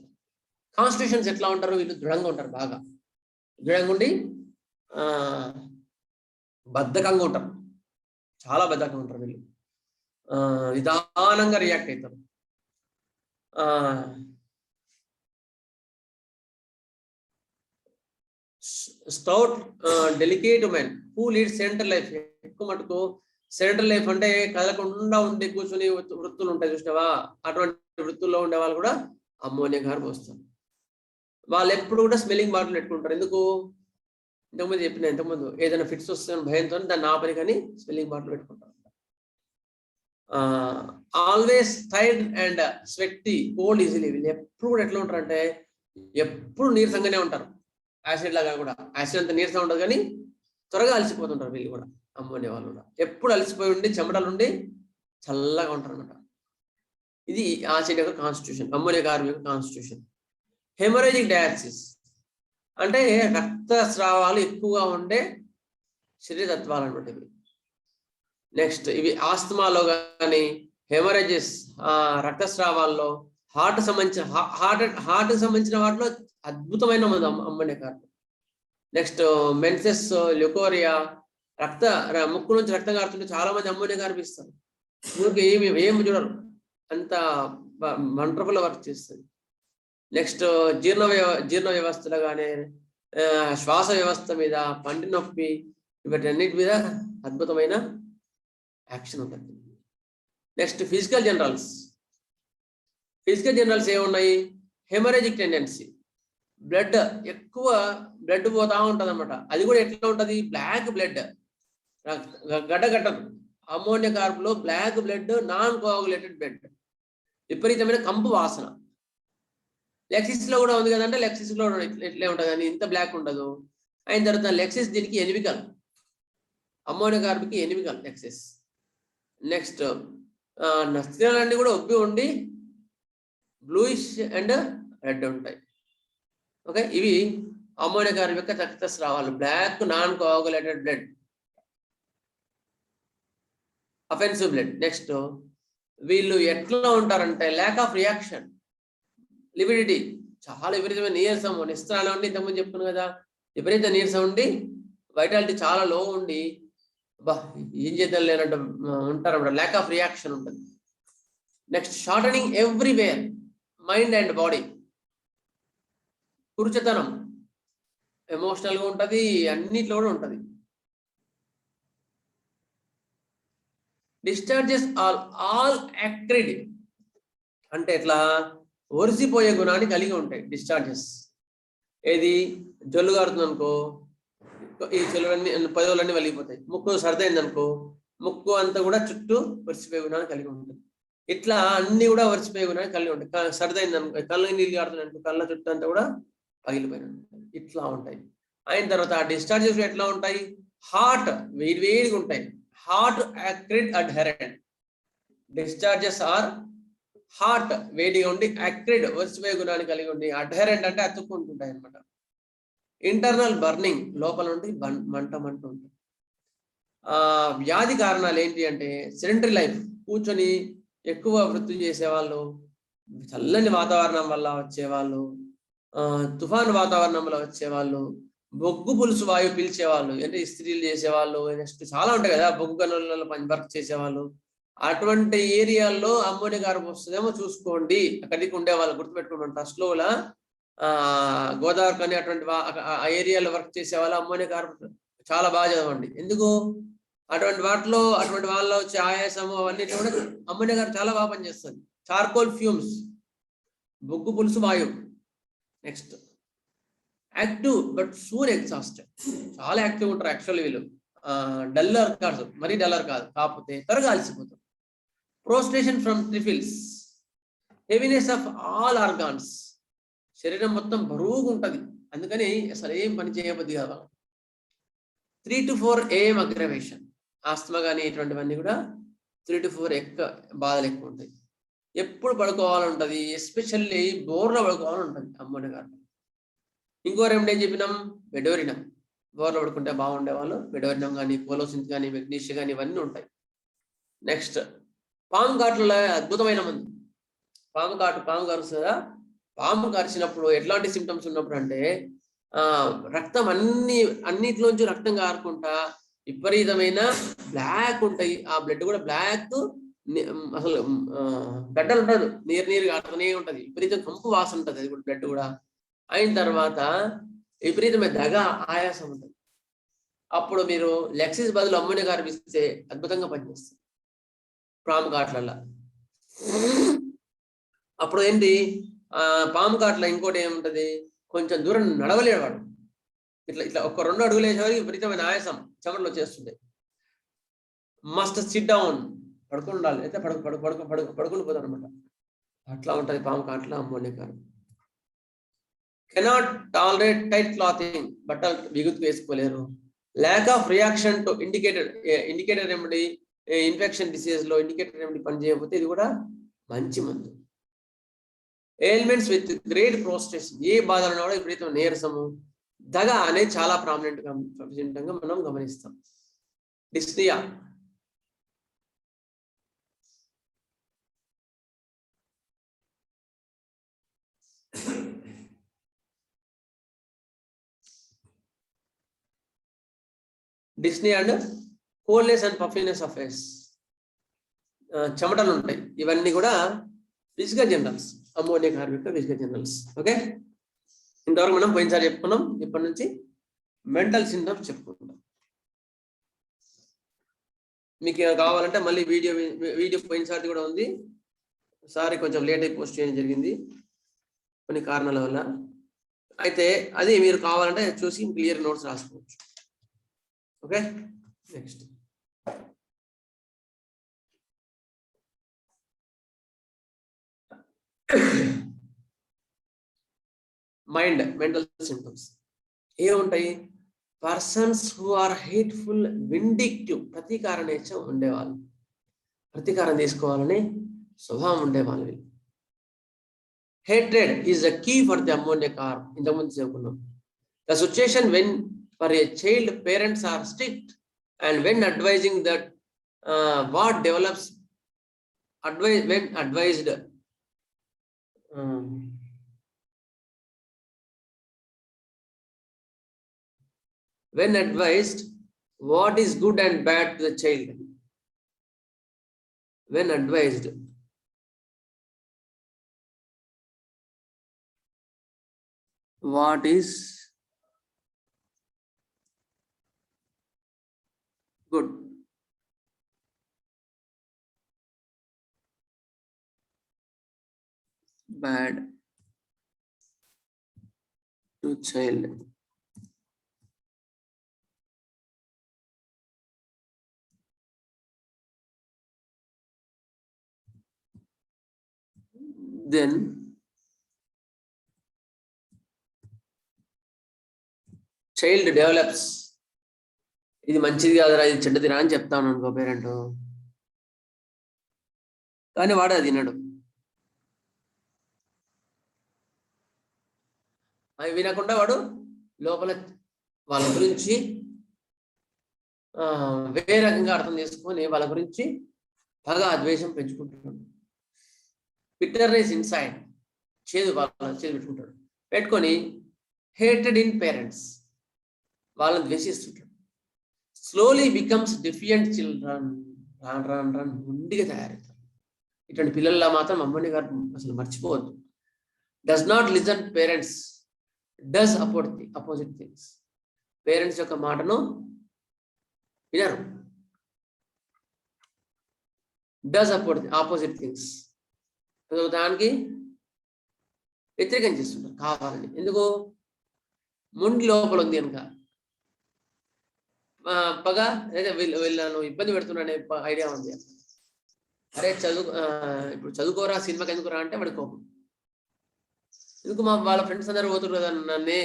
కాన్స్టిట్యూషన్స్ ఎట్లా ఉంటారు, వీళ్ళు దృఢంగా ఉంటారు, బాగా దృఢంగా ఉండి బద్ధకంగా ఉంటారు, చాలా బద్ధకంగా ఉంటారు వీళ్ళు, నిదానంగా రియాక్ట్ అవుతారు. Stout delicate women who lead central life. ఎక్కువ మటుకు సెంట్రల్ లైఫ్ అంటే కదలకుండా ఉండి కూర్చొని వృత్తులు ఉంటాయి చూసినావా, అటువంటి వృత్తుల్లో ఉండే వాళ్ళు కూడా అమ్మోనియా కార్బన్ వస్తారు. వాళ్ళు ఎప్పుడు కూడా స్మెల్లింగ్ బాటిల్ పెట్టుకుంటారు. ఎందుకు, ఇంతకుముందు చెప్పిన, ఇంతకుముందు ఏదైనా ఫిట్స్ వస్తుందని భయంతో దాన్ని ఆపని కానీ స్మెల్లింగ్ బాటిల్ పెట్టుకుంటారు. Always tired and sweaty cold easily. వీళ్ళు ఎప్పుడు కూడా ఎట్లా ఉంటారు అంటే ఎప్పుడు నీరసంగానే ఉంటారు. యాసిడ్ లాగా కూడా, యాసిడ్ అంత నీరసం ఉండదు కానీ త్వరగా అలసిపోతుంటారు వీళ్ళు కూడా, అమ్మోనియా వాళ్ళు కూడా ఎప్పుడు అలసిపోయి ఉండి చెమటలు ఉండి చల్లగా ఉంటారు అనమాట. ఇది యాసిడ్ యొక్క కాన్స్టిట్యూషన్, అమ్మోనియా కార్బన్ యొక్క కాన్స్టిట్యూషన్. హెమరేజిక్ డయాలసిస్ అంటే రక్తస్రావాలు ఎక్కువగా ఉండే శరీరతత్వాలు అనమాట ఇవి. నెక్స్ట్ ఇవి ఆస్తమాలో కానీ హెమరేజెస్, రక్తస్రావాల్లో, హార్ట్ సంబంధించిన వాటిలో అద్భుతమైన మందు ammonia carbon. Next menses, leucorrhoea, ముక్కు నుంచి రక్తం కారుతుంటే చాలా మంది అమ్మోనియా కార్బన్ ఇస్తారు. ముక్కు ఏమి చూడరు, అంత వండర్ఫుల్ వర్క్ చేస్తుంది. నెక్స్ట్ జీర్ణ వ్యవస్థలో కానీ శ్వాస వ్యవస్థ మీద, పంటి నొప్పి, వీటన్నిటి మీద అద్భుతమైన యాక్షన్ ఉంటుంది. నెక్స్ట్ ఫిజికల్ జనరల్స్ ఏమున్నాయి, హెమరేజిక్ టెండెన్సీ, ఎక్కువ బ్లడ్ పోతా ఉంటది అనమాట. అది కూడా ఎట్లా ఉంటది, బ్లాక్ బ్లడ్, గడ్డగట్టదు. అమ్మోనియా కార్బన్ లో black blood, non coagulated blood, విపరీతమైన కంపు వాసన. లెక్సిస్ లో కూడా ఉంది కదంటే, లెక్సిస్ లో ఎట్లే ఉంటుంది కానీ ఇంత బ్లాక్ ఉండదు. అయిన తర్వాత లెక్సిస్ దీనికి ఎనిమికల్, అమ్మోనియా కార్బన్ కి ఎనిమికల్ లెక్సిస్. నెక్స్ట్ నస్తిరాలన్నీ కూడా ఉబ్బి ఉండి బ్లూయిష్ అండ్ రెడ్ ఉంటాయి. ఓకే, ఇవి అమ్మోనియా కార్బన్ యొక్క రక్తస్రావాలు, black non coagulated blood, offensive blood. Next వీళ్ళు ఎట్లా ఉంటారంటే ల్యాక్ ఆఫ్ రియాక్షన్, లివిడిటీ, చాలా విపరీతమైన నీరసం, నిస్త్రాలు ఉండి, ఇంతకుముందు చెప్తున్నాను కదా, విపరీత నీరసం ఉండి వైటాలిటీ చాలా లో ఉండి ఏం చేద్దాం లేనట్టు ఉంటారన్నమాట, ల్యాక్ ఆఫ్ రియాక్షన్ ఉంటుంది. Next shortening everywhere, mind and body, కురుచతనం, ఎమోషనల్గా ఉంటుంది, అన్నిట్లో కూడా ఉంటుంది. డిశ్చార్జెస్ ఆల్ యాక్రిడ్ అంటే ఎట్లా, ఒరిసిపోయే గుణాన్ని కలిగి ఉంటాయి డిశ్చార్జెస్. ఏది, జొల్లు గారుతుంది అనుకో, ఈ చెలువన్నీ పదవులన్నీ వలిగిపోతాయి. ముక్కు సర్దైంది అనుకో, ముక్కు అంతా కూడా చుట్టూ ఒరిసిపోయే గుణాన్ని కలిగి ఉంటుంది. ఇట్లా అన్ని కూడా ఒరిసిపోయే గుణాన్ని కలిగి ఉంటాయి. సర్దైంది అనుకో, కళ్ళ నీళ్ళు కారుతుంది అనుకో, కళ్ళ చుట్టూ అంతా కూడా పగిలిపోయిన ఇట్లా ఉంటాయి. అయిన తర్వాత ఆ డిశ్చార్జెస్ ఎట్లా ఉంటాయి, హార్ట్ వేడిగా ఉంటాయి, hot acrid adherent. Discharges are hot వేడిగా ఉండి, యాక్రిడ్ ఒరిసిపోయే గుణాన్ని కలిగి ఉండి, అడ్హెరెంట్ అంటే అతుక్కుంటుంటాయి అనమాట. ఇంటర్నల్ బర్నింగ్, లోపల నుండి మంట ఉంటుంది. వ్యాధి కారణాలు ఏంటి అంటే సెడెంటరీ లైఫ్, కూర్చొని ఎక్కువ వృత్తి చేసేవాళ్ళు, చల్లని వాతావరణం వల్ల వచ్చేవాళ్ళు, తుఫాను వాతావరణంలో వచ్చేవాళ్ళు, బొగ్గు పులుసు వాయువు పీల్చేవాళ్ళు, అంటే స్త్రీలు చేసేవాళ్ళు, నెక్స్ట్ చాలా ఉంటాయి కదా, బొగ్గు గనులలో వర్క్ చేసేవాళ్ళు. అటువంటి ఏరియాల్లో అమ్మోనియా కార్బన్ వస్తుందేమో చూసుకోండి. అక్కడికి ఉండే వాళ్ళు గుర్తుపెట్టుకోండి. ట్రస్ట్ లో గోదావరి కానీ అటువంటి ఆ ఏరియాలో వర్క్ చేసే వాళ్ళు అమ్మోనియా కార్బన్ చాలా బాగా చదవండి. ఎందుకు, అటువంటి వాళ్ళలో వచ్చే ఆయాసము అవన్నీ కూడా అమ్మోనియా గారు చాలా బాగా పనిచేస్తుంది. చార్కోల్ ఫ్యూమ్స్, బొగ్గు పులుసు వాయువు. Next active but soon exhausted, చాలా యాక్టివ్ ఉంటారు యాక్చువల్లీ వీళ్ళు. డల్లర్ కాదు, మరీ డల్లర్ కాదు, కాకపోతే త్వరగా అలసిపోతారు. Prostration from trifles, heaviness of all organs, శరీరం మొత్తం బరువుగా ఉంటుంది, అందుకని అసలు ఏం పని చేయబద్ది కాదు. 3 to 4 AM అగ్రవేషన్, ఆస్తమా కానీ ఇటువంటివన్నీ కూడా 3 to 4 బాధలు ఎక్కువ ఉంటాయి. ఎప్పుడు పడుకోవాలంటది, ఎస్పెషల్లీ బోర్లో పడుకోవాలంటది అమ్మోనియా గారు. ఇంకో రెమెడీ ఏం చెప్పినాం, బెడోరినం. బోర్లో పడుకుంటే బాగుండే వాళ్ళు బెడోరినం కానీ, కోలోసిన్ కానీ, మెగ్నీషియం కానీ ఇవన్నీ ఉంటాయి. నెక్స్ట్ పాము కాట్లలో అద్భుతమైన మందు. పాము కరుస్తుందా, పాము కరిచినప్పుడు ఎట్లాంటి సిమ్టమ్స్ ఉన్నప్పుడు అంటే రక్తం అన్నిటిలోంచి రక్తం కారుకుంటా విపరీతమైన బ్లాక్ ఉంటాయి. ఆ బ్లడ్ కూడా బ్లాక్, అసలు గడ్డలు ఉండదు, నీరు కారుతూనే ఉంటది, విపరీతం కంపు వాసన ఉంటుంది. అది కూడా బ్లడ్ కూడా అయిన తర్వాత విపరీతమైన దగ, ఆయాసం ఉంటుంది. అప్పుడు మీరు లెక్సిస్ బదులు అమ్మోనియా గారు ఇస్తే అద్భుతంగా పనిచేస్తుంది పాము కాట్లలో. అప్పుడు ఏంటి, పాము కాట్ల ఇంకోటి ఏముంటది, కొంచెం దూరం నడవలేడు వాడు, ఇట్లా ఒక 2 అడుగులు వేసేవారికి విపరీతమైన ఆయాసం, చెమటలు వచ్చేస్తుంటాయి. మస్ట్ సిట్ డౌన్, పడుకుని ఉండాలి, అయితే పడుకుని పోతారు అనమాట. అట్లా ఉంటది పాము కాట్ల అమ్మోనియా గారు. కెనాట్ టాలరేట్ టైట్ క్లాతింగ్, బట్టలు బిగుతు వేసుకోలేరు. Lack of reaction to indicator remedy, infection disease లో ఇండికేటర్ రెమెడీ పనిచేయకపోతే ఇది కూడా మంచి మందు. ఎయిల్మెంట్స్ విత్ గ్రేట్ ప్రోస్ట్రేషన్, ఏ బాధలు ఉన్నా కూడా విపరీతం నీరసము, దగ అనేది చాలా ప్రామినెంట్గా మనం గమనిస్తాం. Dyspnoea, Disney and coldness and puffiness of face, చెమటలు ఉంటాయి. ఇవన్నీ కూడా ఫిజికల్ జనరల్స్, అమ్మోనియా గారి యొక్క ఫిజికల్ జనరల్స్. ఓకే, ఇంతవరకు మనం పోయినసారి చెప్పుకున్నాం. ఇప్పటి నుంచి మెంటల్ సింటమ్స్ చెప్పుకుంటాం. మీకు కావాలంటే మళ్ళీ వీడియో పోయినసారి కూడా ఉంది. సారీ కొంచెం లేట్ అయి పోస్ట్ చేయడం జరిగింది కొన్ని కారణాల వల్ల. అయితే అది మీరు కావాలంటే చూసి క్లియర్ నోట్స్ రాసుకోవచ్చు. Okay, next mind mental symptoms ఏముంటాయి, persons who are hateful, vindictive, ప్రతీకార నేచర్ ఉండేవాళ్ళు, ప్రతీకారం తీసుకోవాలని స్వభావం ఉండేవాళ్ళు. Hatred is the key for the ammonia carb, ఇంతకుముందు చెప్పుకున్నాం. The situation when for a child parents are strict and when advising that what develops when advised what is good and bad to the child. When advised what is good, bad to child, then child develops, ఇది మంచిది కాదురా, ఇది చెడ్డదిరా అని చెప్తాను అనుకో పేరెంట్, కానీ వాడు అది వినడు. అవి వినకుండా వాడు లోపల వాళ్ళ గురించి వేరే రకంగా అర్థం చేసుకొని వాళ్ళ గురించి బాగా ద్వేషం పెంచుకుంటున్నాడు. బిట్టర్నెస్ ఇన్సైడ్, చేదు పెట్టుకుంటాడు, పెట్టుకొని హేటెడ్ ఇన్ పేరెంట్స్, వాళ్ళని ద్వేషిస్తుంటాడు. స్లోలీ బికమ్స్ డిఫియంట్ చిల్డ్రన్, రాన్ ముండిగా తయారవుతారు. ఇటువంటి పిల్లల్లో మాత్రం అమ్మోనియా గారు అసలు మర్చిపోవద్దు. Does not listen parents, does opposite things, parents యొక్క మాటను వినరు, డస్ ఆపోజిట్ థింగ్స్. దానికి వ్యతిరేకం చేస్తుంటారు కావాలని. ఎందుకు? మొండి లోపల ఉంది కనుక. పగ లేదా వీళ్ళను ఇబ్బంది పెడుతున్నానే ఐడియా ఉంది. అరే ఇప్పుడు చదువుకోరా, సినిమాకి ఎందుకురా అంటే వాడి కోపం. ఎందుకు వాళ్ళ ఫ్రెండ్స్ అందరూ పోతున్నారు కదా నన్నే.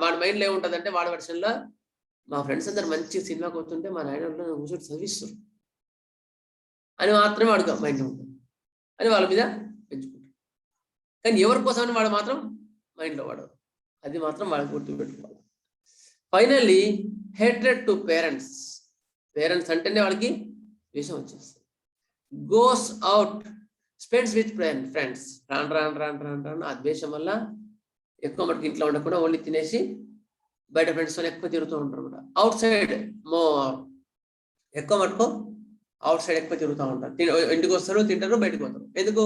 వాడి మైండ్లో ఏముంటుందంటే వాడి వర్షన్లో మా ఫ్రెండ్స్ అందరు మంచి సినిమాకి పోతుంటే మా నాయన కూర్చొని చదివిస్తారు అని మాత్రమే వాడు మైండ్లో ఉంటుంది, అని వాళ్ళ మీద పెంచుకుంటారు. కానీ ఎవరి కోసమని వాడు మాత్రం మైండ్లో వాడు, అది మాత్రం వాళ్ళకి గుర్తుపెట్టుకోవాలి. Finally hatred to parents. Parents అంటేనే వాళ్ళకి ద్వేషం వచ్చేస్తుంది. Goes out spends with friends. రాను ఆ ద్వేషం వల్ల ఎక్కువ మటుకు ఇంట్లో ఉండకుండా ఓన్లీ తినేసి బయట ఫ్రెండ్స్తో ఎక్కువ తిరుగుతూ ఉంటారు కూడా. అవుట్ సైడ్ ఎక్కువ మటుకు అవుట్ సైడ్ ఎక్కువ తిరుగుతూ ఉంటారు. ఇంటికి వస్తారు, తింటారు, బయటకు పోతారు. ఎందుకు?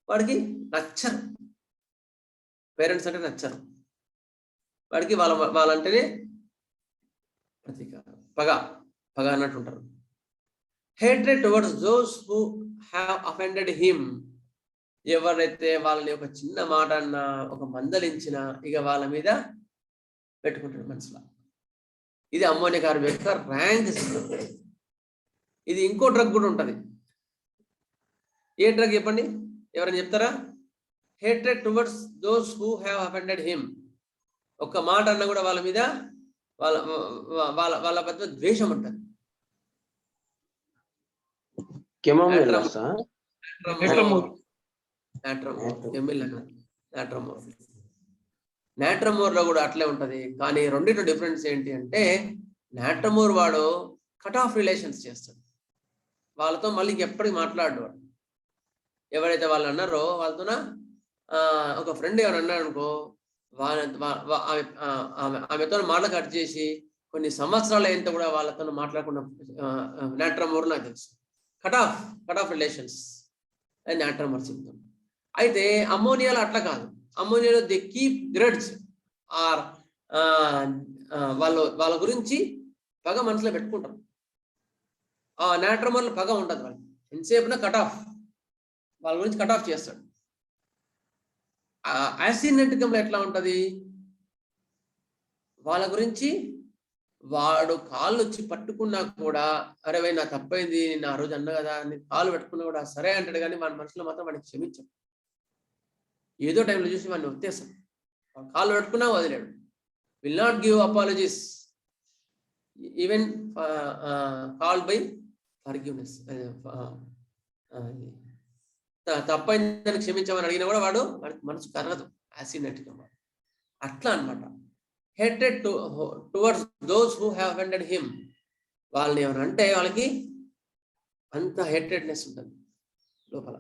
వాడికి నచ్చరు, పేరెంట్స్ అంటే నచ్చరు వాడికి. వాళ్ళంటేనే ప్రతీకారం, పగ అన్నట్టు ఉంటారు. Hatred towards those who have offended him. ఎవరైతే వాళ్ళని ఒక చిన్న మాట అన్నా, ఒక మందలించినా ఇక వాళ్ళ మీద పెట్టుకుంటాడు మనసులో. ఇది అమ్మోనియా కార్బన్ యొక్క ర్యాంక్ సిస్టమ్. ఇది ఇంకో డ్రగ్ కూడా ఉంటుంది. ఏ డ్రగ్ చెప్పండి, ఎవరైనా చెప్తారా? Hatred towards those who have offended him. ఒక్క మాట అన్నా కూడా వాళ్ళ మీద వాళ్ళ పెద్ద ద్వేషం ఉంటుంది. నాట్రమోర్ లో కూడా అట్లే ఉంటది. కానీ రెండింటి డిఫరెన్స్ ఏంటి అంటే, నాట్రమోర్ వాడు కట్ ఆఫ్ రిలేషన్స్ చేస్తాడు. వాళ్ళతో మళ్ళీ ఎప్పటికీ మాట్లాడు వాడు. ఎవరైతే వాళ్ళు అన్నారో వాళ్ళతోన ఒక ఫ్రెండ్ ఎవరు అన్నాడు అనుకో, ఆమెతో మాట కట్ చేసి కొన్ని సంవత్సరాలు అయినంత కూడా వాళ్ళతో మాట్లాడకుండా నాట్రమోర్ నాకు తెలుసు. కట్ ఆఫ్ రిలేషన్స్ అని నాట్రమోర్ చెప్తాం. అయితే అమ్మోనియాలో అట్లా కాదు. అమ్మోనియాలో దే కీప్ గ్రెడ్స్ ఆర్ వాళ్ళ గురించి పగ మనసులో పెట్టుకుంటారు. ఆ నాట్రమోర్లో పగ ఉండదు వాళ్ళకి. ఎంతసేపున వాళ్ళ గురించి కట్ ఆఫ్ చేస్తాడు. యాసినెటికంలో ఎట్లా ఉంటది? వాళ్ళ గురించి వాడు కాళ్ళు వచ్చి పట్టుకున్నా కూడా, అరే వై నా తప్పైంది, నేను ఆ రోజు అన్నా కదా అని కాళ్ళు పెట్టుకున్నా కూడా సరే అంటాడు. కానీ వాడి మనసులో మాత్రం వాడికి క్షమించాడు. ఏదో టైంలో చూసి వాడిని ఉత్తేస్తాడు. కాళ్ళు పెట్టుకున్నా వదిలేడు. Will not give apologies even called by forgiveness. తప్పైందని క్షమించమని అడిగినా కూడా వాడికి మనసు కరగదు. యాసినెటికం అట్లా అనమాట. Hatred towards those who have offended him. వాళ్ళని ఏమన్నా అంటే వాళ్ళకి అంత హేట్రెడ్నెస్ ఉంటుంది లోపల.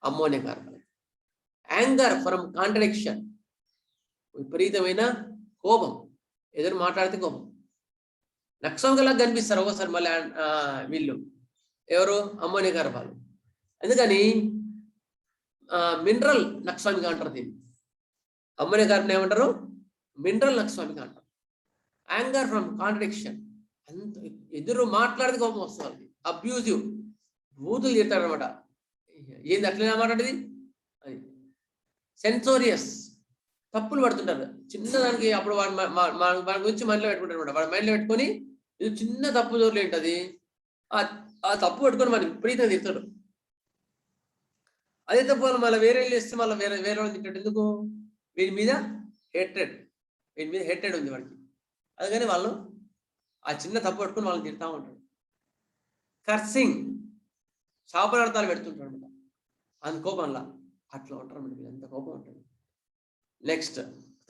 Ammonia carbon. Anger from contradiction. విపరీతమైన కోపం, ఎదురు మాట్లాడితే కోపం. నక్సంగలా కనిపిస్తారు ఒకసారి మళ్ళీ వీళ్ళు ఎవరు? Ammonia carbon. అందుకని మినరల్ నక్స్వామిక అంటారు దీన్ని. అమ్మోనియా కార్బన్ ఏమంటారు? మినరల్ నక్స్వామిక అంటారు. Anger from contradiction. అంత ఎదురు మాట్లాడితే కోపం వస్తుంది. అబ్యూజివ్, బూతులు తిడతాడు అనమాట. ఏంది అట్లనే మాట్లాడేది అది. సెన్సోరియస్, తప్పులు పడుతుంటారు చిన్నదానికి. అప్పుడు వాడి గురించి మైండ్లో పెట్టుకుంటారు అనమాట. వాడి మైండ్లో పెట్టుకొని ఇది చిన్న తప్పు జోరులు ఏంటది, ఆ తప్పు పెట్టుకొని వాడిని విపరీతంగా తిడతాడు. అదే తప్పు వాళ్ళు మళ్ళీ వేరే చేస్తే మళ్ళీ వేరే వాళ్ళు తింటాడు. ఎందుకు? వీడి మీద హేట్రెడ్ ఉంది వాడికి. అందుకని వాళ్ళు ఆ చిన్న తప్పు పట్టుకొని వాళ్ళని తిడతా ఉంటాడు. కర్సింగ్, శాపనార్థాలు పెడుతుంటాడు అనమాట. అంత కోపంలా అట్లా ఉంటారు మనకి, అంత కోపం ఉంటుంది. Next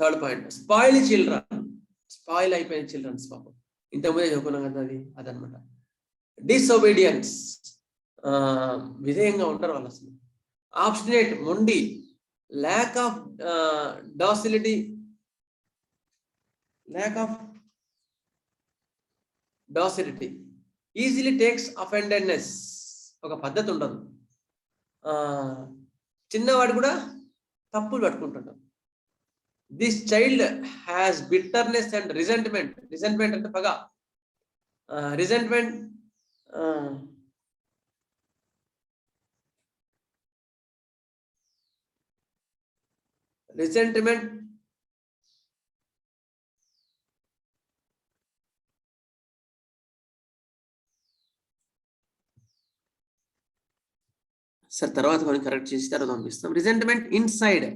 third point, spoil children. Spoil అయిపోయిన చిల్డ్రన్స్ పాపం. ఇంతకుముందే చెప్పుకున్నాం కదా, అదనమాట. డిసొబీడియన్స్, విధేయంగా ఉంటారు వాళ్ళు అసలు. ఆబ్స్టినేట్, మొండి. lack of docility, easily takes offendedness. ఒక పద్ధతి ఉండదు. చిన్నవాడు కూడా తప్పులు పట్టుకుంటుంటాడు. This child has bitterness and resentment. Resentment అంటే పగ. రిజెంట్మెంట్ రిసెంటిమెంట్ సార్ తర్వాత మనం కరెక్ట్ చేసి తర్వాత పంపిస్తాం. రిసెంటిమెంట్ ఇన్సైడ్,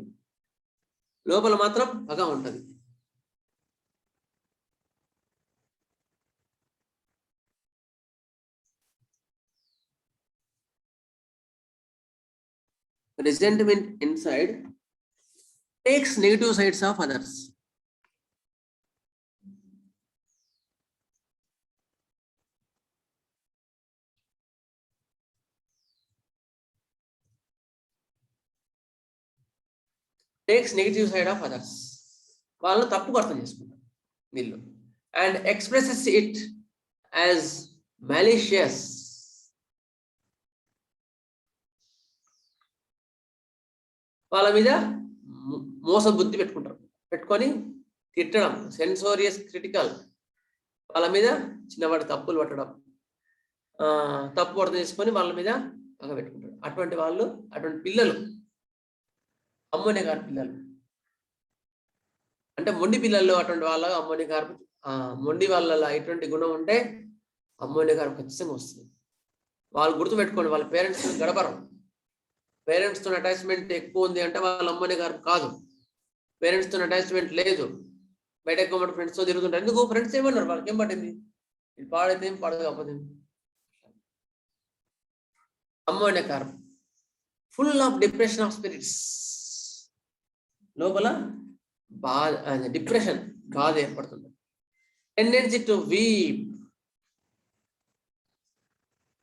లోపల మాత్రం పగ ఉంటుంది. Resentment inside takes negative sides of others. Takes negative side of others. వాళ్ళని తప్పుగా అర్థం చేసుకుంటారు వీళ్ళు. And expresses it as malicious. వాళ్ళ మీద మోస బుద్ధి పెట్టుకొని తిట్టడం, సెన్సోరియస్ క్రిటికల్, వాళ్ళ మీద చిన్నవాడి తప్పులు పట్టడం, తప్పు అర్థం చేసుకొని వాళ్ళ మీద పగ పెట్టుకుంటాడు. అటువంటి పిల్లలు అమ్మోనియా గారి పిల్లలు అంటే మొండి పిల్లల్లో అటువంటి వాళ్ళ అమ్మోనియా గారు, మొండి వాళ్ళ ఇటువంటి గుణం ఉంటే అమ్మోనియా గారు ఖచ్చితంగా వస్తుంది. వాళ్ళు గుర్తుపెట్టుకోండి, వాళ్ళ పేరెంట్స్ గడపరు. పేరెంట్స్తో అటాచ్మెంట్ ఎక్కువ ఉంది అంటే వాళ్ళ అమ్మోనియా గారు కాదు. పేరెంట్స్తో అటాచ్మెంట్ లేదు, బయట ఎక్కువ ఫ్రెండ్స్తో తిరుగుతుంటారు. ఎందుకు? ఫ్రెండ్స్ ఏమన్నారు, వాళ్ళకి ఏం పట్టింది, ఇది పాడైతే ఏం పాడదు కాకపోతే. అమ్మోనియా గారు full of depression of spirits, లోపల బాధ, డిప్రెషన్, బాధ ఏర్పడుతుంది. టెండెన్సీ టు వీప్,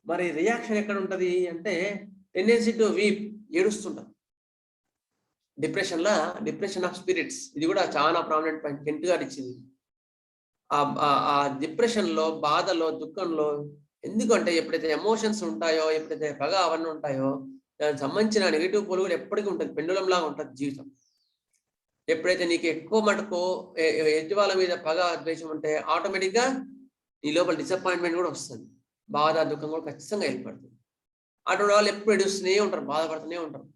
మరి రియాక్షన్ ఎక్కడ ఉంటది అంటే టెండెన్సీ టు వీప్, ఏడుస్తుంటారు. డిప్రెషన్ ఆఫ్ స్పిరిట్స్, ఇది కూడా చాలా ప్రామినెంట్ పాయింట్ కెంట్ గారు ఇచ్చింది. ఆ డిప్రెషన్ లో, బాధలో, దుఃఖంలో, ఎందుకంటే ఎప్పుడైతే ఎమోషన్స్ ఉంటాయో, ఎప్పుడైతే పగ అవన్నీ ఉంటాయో, దానికి సంబంధించిన నెగిటివ్ పోల్ కూడా ఎప్పటికీ ఉంటుంది, పెండులం లాగా ఉంటుంది జీవితం. ఎప్పుడైతే నీకు ఎక్కువ మటుకు ఎదుటి వాళ్ళ మీద పగ, ద్వేషం ఉంటే ఆటోమేటిక్గా నీ లోపల డిసప్పాయింట్మెంట్ కూడా వస్తుంది, బాధ, దుఃఖం కూడా ఖచ్చితంగా ఏర్పడుతుంది. అటువంటి వాళ్ళు ఎప్పుడు ఏడుస్తూనే ఉంటారు, బాధపడుతూనే ఉంటారు.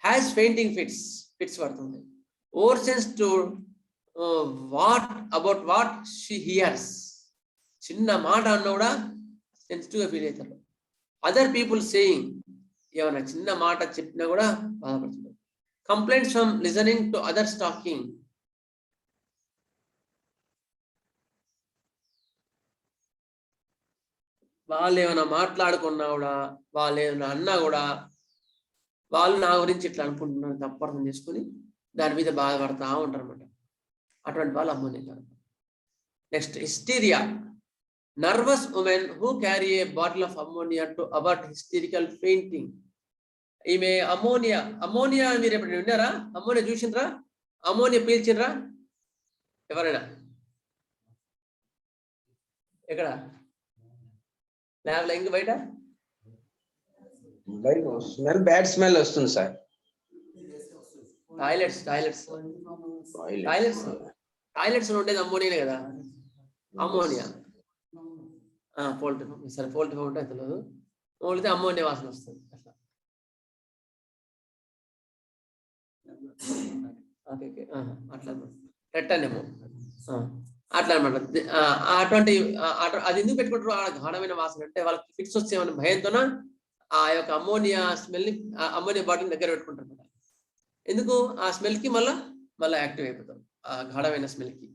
హ్యాస్ ఫెయింటింగ్ ఫిట్స్ పడుతుంది. Over sense to what she hears, చిన్న మాట అన్న కూడా సెన్సిటివ్గా ఫీల్ అవుతారు. అదర్ పీపుల్ సేయింగ్, ఏమైనా చిన్న మాట చెప్పినా కూడా బాధపడుతున్నారు. Complaints from listening to others talking, వాళ్ళు ఏమైనా మాట్లాడుకున్నా కూడా, వాళ్ళు ఏమైనా అన్నా కూడా, వాళ్ళు నా గురించి ఇట్లా అనుకుంటున్నారు తప్పు అర్థం చేసుకుని దాని మీద బాధపడతా ఉంటారు అనమాట. అటువంటి వాళ్ళు అమ్మోనియా గారు. Next hysteria, nervous women who carry A bottle of ammonia to avoid hysterical fainting. ఈమె అమ్మోనియా మీరు ఎప్పుడు విన్నారా? అమ్మోనియా చూసిండ్రా? అమ్మోనియా పీల్చిండ్రా ఎవరైనా? ఎక్కడ? ల్యాబ్లో, ఇంక బయట? స్మెల్, బ్యాడ్ స్మెల్ వస్తుంది సార్. టాయిలెట్స్ ఉండేది అమ్మోనియానే కదా. అమ్మోనియా పోల్ట్రీ సరే, పోల్ట్రీ ఫామ్ ఉంటే తెలియదు, ఓన్లీ అమ్మోనియా వాసన వస్తుంది అట్లా. అట్లా పెట్టనేమో అట్లా అనమాట. అటువంటి అది ఎందుకు పెట్టుకుంటారు? ఆ గాఢమైన వాసన అంటే వాళ్ళకి ఫిట్స్ వచ్చేమని భయంతోన ఆ యొక్క అమ్మోనియా స్మెల్ని, అమ్మోనియా బాటిల్ దగ్గర పెట్టుకుంటారు అనమాట. ఎందుకు? ఆ స్మెల్కి మళ్ళీ యాక్టివ్ అయిపోతాం, ఆ గాఢమైన స్మెల్కి.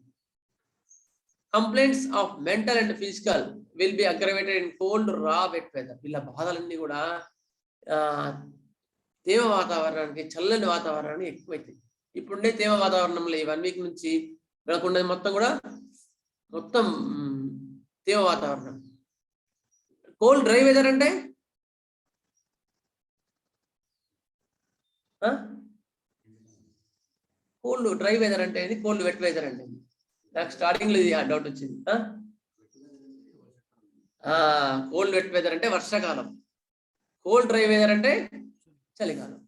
Complaints of mental and physical will be aggravated in cold raw wet weather. వీళ్ళ బాధలన్నీ కూడా తేమ వాతావరణానికి, చల్లని వాతావరణానికి ఎక్కువైతాయి. ఇప్పుడుండే తేమ వాతావరణంలో ఈ 1 వీక్ నుంచి మనకున్నది మొత్తం తేమ వాతావరణం. కోల్డ్ డ్రై వెదర్ అంటే కోల్డ్ డ్రై వెదర్ అంటే ఇది, కోల్డ్ వెట్ వెదర్ అంటే నాకు స్టార్టింగ్ లో ఇది డౌట్ వచ్చింది. కోల్డ్ వెట్ వెదర్ అంటే వర్షాకాలం, కోల్డ్ డ్రై వెదర్ అంటే చలికాలం.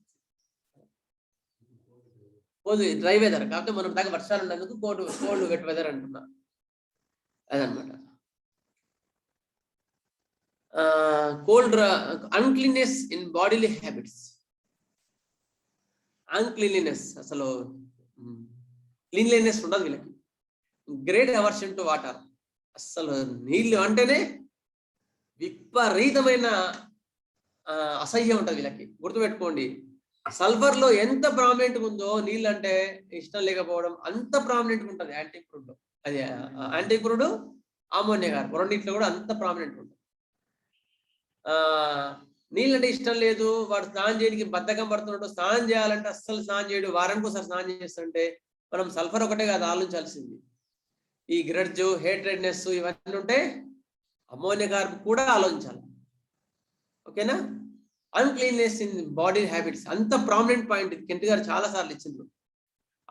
కోల్డ్ డ్రై వెదర్ కాకపోతే మనం దాకా వర్షాలు ఉన్నందుకు కోల్డ్ వెట్ వెదర్ అంటున్నా, అదనమాట. Cold uncleanness in bodily habits, uncleanliness, అసలు క్లీన్లీనెస్ ఉండదు వీళ్ళకి. గ్రేట్ అవర్షన్ టు వాటర్, అసలు నీళ్ళు అంటేనే విపరీతమైన అసహ్యం ఉంటుంది వీళ్ళకి. గుర్తుపెట్టుకోండి, సల్ఫర్ లో ఎంత ప్రామినెంట్ ఉందో నీళ్ళు అంటే ఇష్టం లేకపోవడం అంత ప్రామినెంట్ ఉంటుంది యాంటీక్రూడ్ లో. అది యాంటీక్రూడ్, అమ్మోనియా కార్బన్ రెండింటిలో కూడా అంత ప్రామినెంట్ ఉంటుంది. నీళ్ళు అంటే ఇష్టం లేదు, వాడు స్నానం చేయడానికి బద్ధకం పడుతున్నాడు, స్నానం చేయాలంటే అస్సలు స్నానం చేయడు, వారానికి ఒకసారి స్నానం చేస్తుంటే మనం సల్ఫర్ ఒకటే కాదు ఆలోచించాల్సింది. ఈ గ్రడ్జ్, హేట్రెడ్నెస్ ఇవన్నీ ఉంటే అమ్మోనియా కార్బన్ కూడా ఆలోచించాలి. ఓకేనా? అన్క్లీన్నెస్ ఇన్ బాడీ హ్యాబిట్స్ అంత ప్రామినెంట్ పాయింట్ కెంట్ గారు చాలా సార్లు ఇచ్చిండ్రు.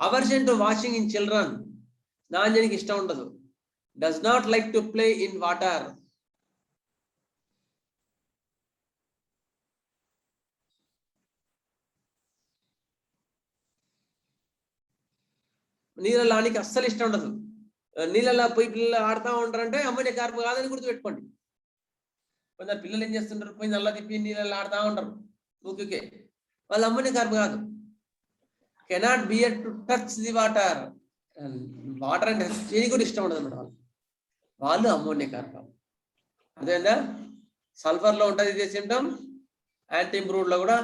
Aversion to washing in children, స్నానం చేయడానికి ఇష్టం ఉండదు. Does not like to play in water. నీళ్ళలో ఆనికి అస్సలు ఇష్టం ఉండదు. నీళ్ళలో పోయి పిల్లలు ఆడుతూ ఉంటారంటే అమ్మోనియా కార్బన్ కాదని గుర్తుపెట్టుకోండి. కొందరు పిల్లలు ఏం చేస్తుంటారు, పోయి నల్ల తిప్పి నీళ్ళలో ఆడుతూ ఉంటారు ఊకే, వాళ్ళు అమ్మోనియా కార్బన్ కాదు. Cannot bear to touch the water, water అంటే చేయని కూడా ఇష్టం ఉండదు అన్నమాట వాళ్ళు అమ్మోనియా కార్బన్. అదేందా సల్ఫర్ లో ఉంటుంది ఇదే సిమ్టమ్, యాంటీక్రూడ్ లో కూడా.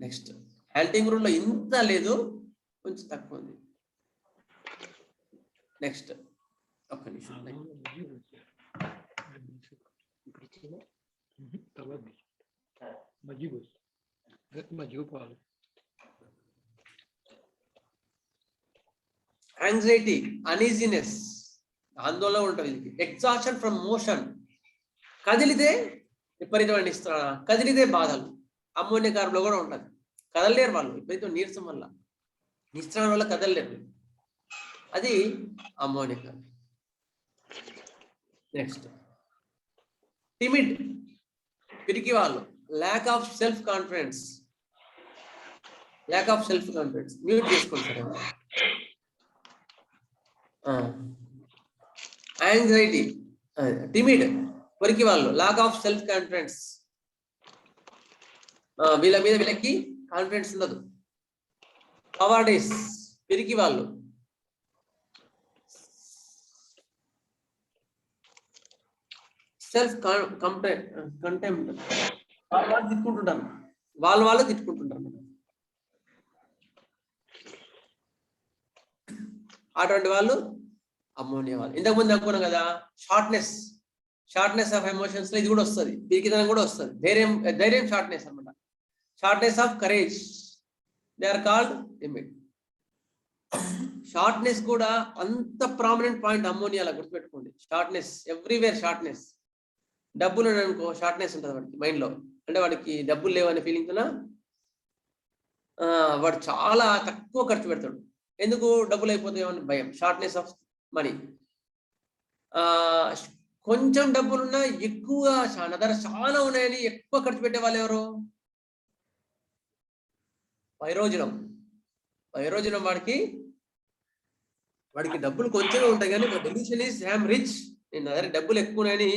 నెక్స్ట్ యాంటీక్రూడ్ లో ఇంత లేదు, కొంచెం తక్కువ ఉంది. నెక్స్ట్ ఒక్క నిమిషం. యాంగ్జైటీ, అనీజీనెస్, ఆందోళన ఉంటుంది. ఎగ్జాషన్ ఫ్రమ్ మోషన్, కదిలితే విపరీతమైన కదిలితే బాధలు. అమ్మోనియా కార్బన్ లో కూడా ఉంటుంది. కదలలేరు వాళ్ళు, విపరీతం నీరసం వల్ల, నిస్త్రాణం వల్ల కదలలేరు. అది అమ్మోనియా కార్బన్. నెక్స్ట్ టిమిడ్, పిరికి వాళ్ళు. Lakh of self confidence, lakh of self confidence. Mute చేసుకోండి సరే. యాంగ్జైటీ, టిమిడ్, పిరికి వాళ్ళు. లాక్ ఆఫ్ సెల్ఫ్ కాన్ఫిడెన్స్, వీళ్ళ మీద వీళ్ళకి కాన్ఫిడెన్స్ ఉండదు. కవార్డిస్, పిరికి వాళ్ళు. సెల్ఫ్ కంటెంప్ట్, వాళ్ళు తిట్టుకుంటుంటారు, వాళ్ళు తిట్టుకుంటుంటారు. అటువంటి వాళ్ళు అమ్మోనియా వాళ్ళు. ఇంతకుముందు అనుకున్నాం కదా, షార్ట్నెస్ ఆఫ్ ఎమోషన్స్ లో ఇది కూడా వస్తుంది, పిరికితనం కూడా వస్తుంది. ధైర్యం షార్ట్నెస్ అనమాట. Shortness of courage, they are called timid. Shortness కూడా అంత ప్రామినెంట్ పాయింట్ అమ్మోనియాలో, గుర్తుపెట్టుకోండి. Shortness everywhere, shortness. డబ్బులు అనుకో షార్ట్నెస్ ఉంటుంది వాడికి మైండ్ లో, అంటే వాడికి డబ్బులు లేవనే ఫీలింగ్ తో వాడు చాలా తక్కువ ఖర్చు పెడతాడు. ఎందుకు? డబ్బులు అయిపోతాయని భయం, షార్ట్నెస్ ఆఫ్ మనీ. కొంచెం డబ్బులున్నా ఎక్కువగా, నా దగ్గర చాలా ఉన్నాయని ఎక్కువ ఖర్చు పెట్టే వాళ్ళు ఎవరు? వైరోజనం వాడికి డబ్బులు కొంచెమే ఉంటాయి కానీ డెల్యూషన్ ఈజ్ ఐఎమ్ రిచ్, నేను నా దగ్గర డబ్బులు ఎక్కువ ఉన్నాయని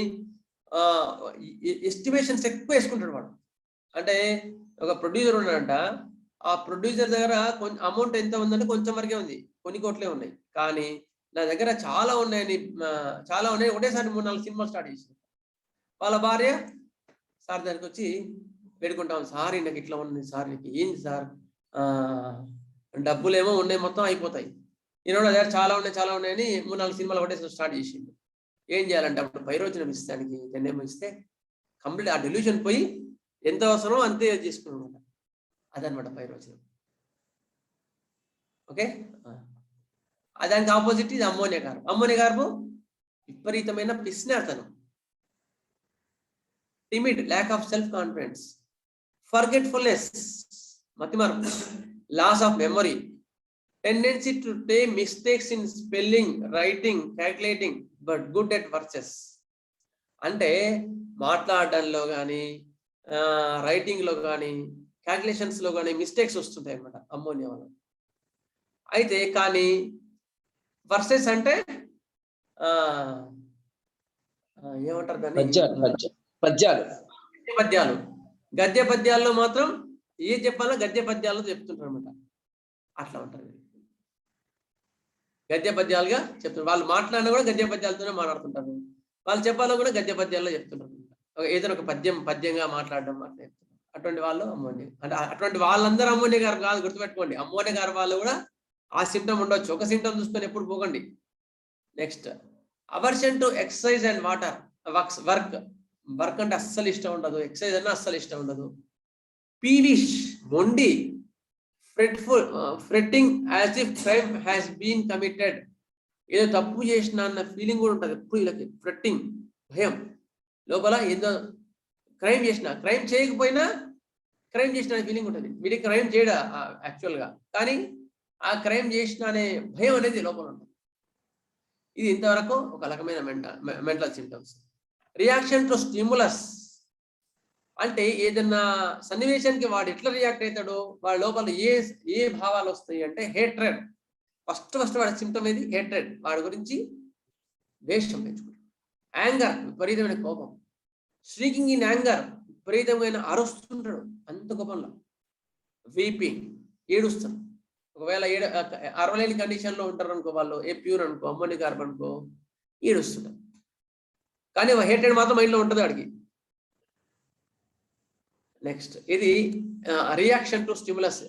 ఎస్టిమేషన్స్ ఎక్కువ వేసుకుంటాడు వాడు. అంటే ఒక ప్రొడ్యూసర్ ఉన్నాడంట, ఆ ప్రొడ్యూసర్ దగ్గర కొంచెం అమౌంట్ ఎంత ఉందంటే కొంచెం వరకే ఉంది, కొన్ని కోట్లే ఉన్నాయి, కానీ నా దగ్గర చాలా ఉన్నాయి, ఒకటేసారి 3-4 సినిమాలు స్టార్ట్ చేసింది. వాళ్ళ భార్య సార్ దగ్గరికి వచ్చి పెట్టుకుంటాం, సార్ నాకు ఇట్లా ఉంది సార్, నీకు ఏంది సార్, డబ్బులు ఏమో ఉన్నాయి మొత్తం అయిపోతాయి, నా దగ్గర చాలా ఉన్నాయని 3-4 సినిమాలు ఒకటేసారి స్టార్ట్ చేసింది. ఏం చేయాలంటే అప్పుడు వైరోజనం ఇస్తానికి జన్మేమో ఇస్తే కంప్లీట్ ఆ డెల్యూషన్ పోయి ఎంత అవసరమో అంతే చేసుకున్నాడు. అదనమాట వైరోజనం. ఓకే, దానికి ఆపోజిట్ ఇది అమ్మోనియా కార్బన్. అమ్మోనియా కార్బన్ విపరీతమైన పిసినారితనం, timid, lack of self confidence, forgetfulness, మతిమరుపు, loss of memory, tendency to take mistakes in spelling, writing, calculating, but good at verses. అంటే మాట్లాడడంలో కానీ, రైటింగ్ లో కానీ, క్యాల్కులేషన్స్ లో కానీ మిస్టేక్స్ వస్తుంటాయి అన్నమాట అమ్మోనియా వల్ల. అయితే కానీ వర్సెస్ అంటే ఏమంటారు దాన్ని, పద్యాలు. గద్య పద్యాల్లో మాత్రం ఏ చెప్పాలో గద్య పద్యాలతో చెప్తుంటారు అనమాట. అట్లా ఉంటుంది. గద్య పద్యాలుగా చెప్తున్నారు. వాళ్ళు మాట్లాడినా కూడా గద్య పద్యాలతోనే మాట్లాడుతుంటారు. వాళ్ళు చెప్పాలో కూడా గద్య పద్యాల్లో చెప్తుంటారు. ఏదైనా ఒక పద్యంగా మాట్లాడడం అట్లా చెప్తున్నారు. అటువంటి వాళ్ళు అమ్మోనియా. అంటే అటువంటి వాళ్ళందరూ అమ్మోనియా గారు కాదు, గుర్తుపెట్టుకోండి. అమ్మోనియా గారు వాళ్ళు కూడా ఆ సింటమ్ ఉండొచ్చు. ఒక సింటమ్ చూసుకొని ఎప్పుడు పోకండి. Next, aversion to exercise and water work అంటే అస్సలు ఇష్టం ఉండదు. ఎక్సర్సైజ్ అన్నా అస్సలు ఇష్టం ఉండదు. పీవిష్, మొండి. Fretting as if crime has been committed, ఏదో తప్పు చేసిన అన్న ఫీలింగ్ కూడా ఉంటుంది ఎప్పుడు వీళ్ళకి. ఫ్రెట్టింగ్, భయం లోపల, ఏదో క్రైమ్ చేసిన, క్రైమ్ చేయకపోయినా క్రైమ్ చేసిన ఫీలింగ్ ఉంటుంది. వీడికి క్రైమ్ చేయడా యాక్చువల్గా, కానీ ఆ క్రైమ్ చేసిన అనే భయం అనేది లోపల ఉంటుంది. ఇది ఇంతవరకు ఒక రకమైన mental symptoms. Reaction to stimulus అంటే ఏదన్నా సన్నివేశానికి వాడు ఎట్లా రియాక్ట్ అవుతాడో, వాడి లోపల ఏ భావాలు వస్తాయి అంటే హేట్రెడ్. ఫస్ట్ వాడి సింటమ్ ఏది? హేట్రెడ్. వాడి గురించి ద్వేషం పెంచుకుంటాడు. యాంగర్, విపరీతమైన కోపం. స్ట్రీకింగ్ ఇన్ యాంగర్, విపరీతమైన అరుస్తుంటాడు అంత కోపంలో. వీపింగ్, ఏడుస్తాడు. ఒకవేళ అరవలేని కండిషన్లో ఉంటారు అనుకో, వాళ్ళు ఏ ప్యూర్ అనుకో, అమ్మోనియా కార్బన్ అనుకో, ఏడుస్తుంటారు. కానీ హేట్రెడ్ మాత్రం మైండ్లో ఉంటుంది వాడికి. నెక్స్ట్, ఇది రియాక్షన్ టు స్టిమ్యులస్.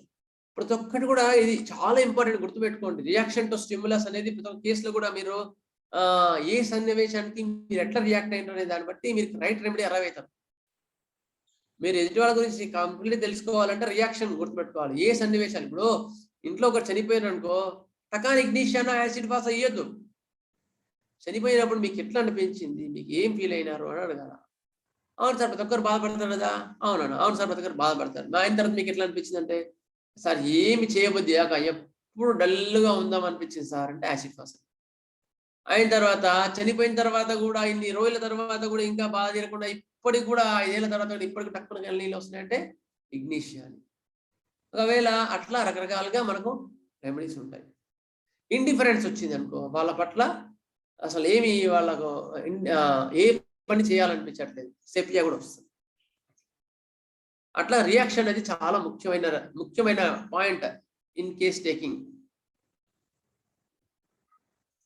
ప్రతి ఒక్కటి కూడా ఇది చాలా ఇంపార్టెంట్, గుర్తుపెట్టుకోండి. రియాక్షన్ టు స్టిమ్యులస్ అనేది ప్రతి ఒక్క కేసులో కూడా మీరు ఏ సన్నివేశానికి మీరు ఎట్లా రియాక్ట్ అయినారు అనే దాన్ని బట్టి మీరు రైట్ రెమెడీ అరైవ్ అవుతారు. మీరు ఎదుటి వాళ్ళ గురించి కంప్లీట్ తెలుసుకోవాలంటే రియాక్షన్ గుర్తుపెట్టుకోవాలి. ఏ సన్నివేశాలు, ఇప్పుడు ఇంట్లో ఒకటి చనిపోయిన అనుకో, టకాన్ ఇగ్నిషన్ యాసిడ్ పాస్ అయ్యొద్దు. చనిపోయినప్పుడు మీకు ఎట్లా అనిపించింది, మీకు ఏం ఫీల్ అయినారు అని అడగాల. అవును సార్, ప్రతి ఒక్కరు బాధపడతారు కదా. అవును సార్, ప్రతి ఒక్కరు బాధపడతారు. నా అయిన తర్వాత మీకు ఎట్లా అనిపించింది అంటే, సార్ ఏమి చేయబుద్ది ఎప్పుడు డల్గా ఉందాం అనిపించింది సార్ అంటే యాసిడ్ పాస్. అయిన తర్వాత చనిపోయిన తర్వాత కూడా, ఇన్ని రోజుల తర్వాత కూడా ఇంకా బాధ తీరకుండా ఇప్పటికి కూడా 5 ఏళ్ల తర్వాత ఇప్పటికి టక్కున నీళ్ళు వస్తున్నాయంటే ఇగ్నిషన్. ఒకవేళ అట్లా రకరకాలుగా మనకు రెమెడీస్ ఉంటాయి. ఇండిఫరెన్స్ వచ్చింది అనుకో, వాళ్ళ పట్ల అసలు ఏమి వాళ్ళకు ఏ పని చేయాలనిపించట్లేదు, సెపియా కూడా వస్తుంది. అట్లా రియాక్షన్ అనేది చాలా ముఖ్యమైన point in case taking.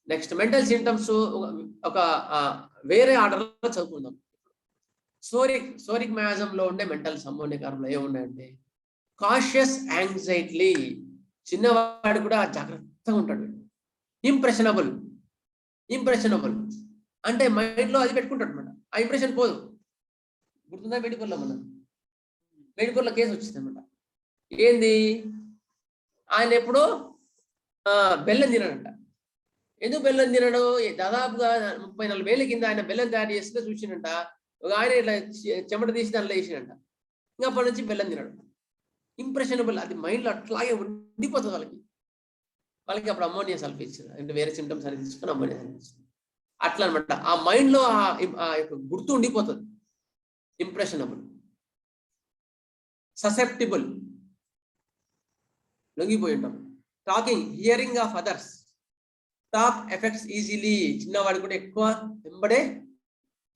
Next, mental symptoms ఒక వేరే ఆర్డర్లో చదువుకుందాం. సోరిక్ మయాజంలో ఉండే మెంటల్స్ అమ్మోనియా కార్బన్లో ఏమున్నాయంటే, కాషియస్ యాంగ్జైటీ, చిన్నవాడు కూడా జాగ్రత్తగా ఉంటాడు. ఇంప్రెషనబుల్ అంటే మైండ్లో అది పెట్టుకుంటాడు అనమాట. ఆ ఇంప్రెషన్ పోదు. గుర్తుందా మెడికల్లో కేసు వచ్చింది అనమాట. ఏంది, ఆయన ఎప్పుడో బెల్లం తినడంట. ఎందుకు బెల్లం తినడు? దాదాపుగా 30-40 ఏళ్ళ కింద ఆయన బెల్లం తయారు చేస్తే చూసినంట. ఒక ఆయన ఇట్లా చెమట తీసి దాంట్లో వేసినంట. ఇంకా అప్పటి నుంచి బెల్లం తినడు. ఇంప్రెషనబుల్, అది మైండ్లో అట్లాగే ఉండిపోతుంది వాళ్ళకి. అప్పుడు అమ్మోనియా సల్ఫేట్ ఇచ్చారు, అంటే వేరే సింటమ్స్ అనేది తీసుకొని అమ్మోనియా సల్ఫేట్ ఇచ్చారు. అట్లా అనమాట. ఆ మైండ్లో గుర్తు ఉండిపోతుంది. ఇంప్రెషనబుల్. ససెప్టిబుల్, లొంగిపోయి ఉంటాం. Talking, hearing of others. Talk effects easily, చిన్నవాడు కూడా ఎక్కువ వెంబడే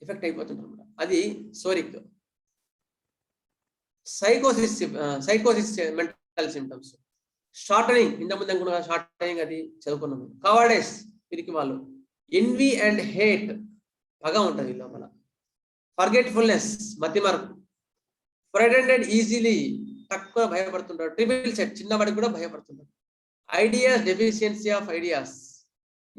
ఎఫెక్ట్ అయిపోతుంటారు అనమాట. అది సోరిక్. సైకోసిస్ మెంటల్ సింటమ్స్. షార్టనింగ్, ఇంత ముందు అనుకున్న షార్టనింగ్, అది చదువుకున్నాము. కవర్డెస్, పిరికి వాళ్ళు. ఎన్వీ అండ్ హేట్, పగ ఉంటుంది లోపల. ఫర్గెట్ఫుల్నెస్, మతిమరుపు. ఫ్రైటెండ్ ఈజీలీ, తక్కువ భయపడుతుంటాడు. ట్రిపుల్ సెట్, చిన్నవాడికి కూడా భయపడుతుంటాడు. Ideas, deficiency of ideas.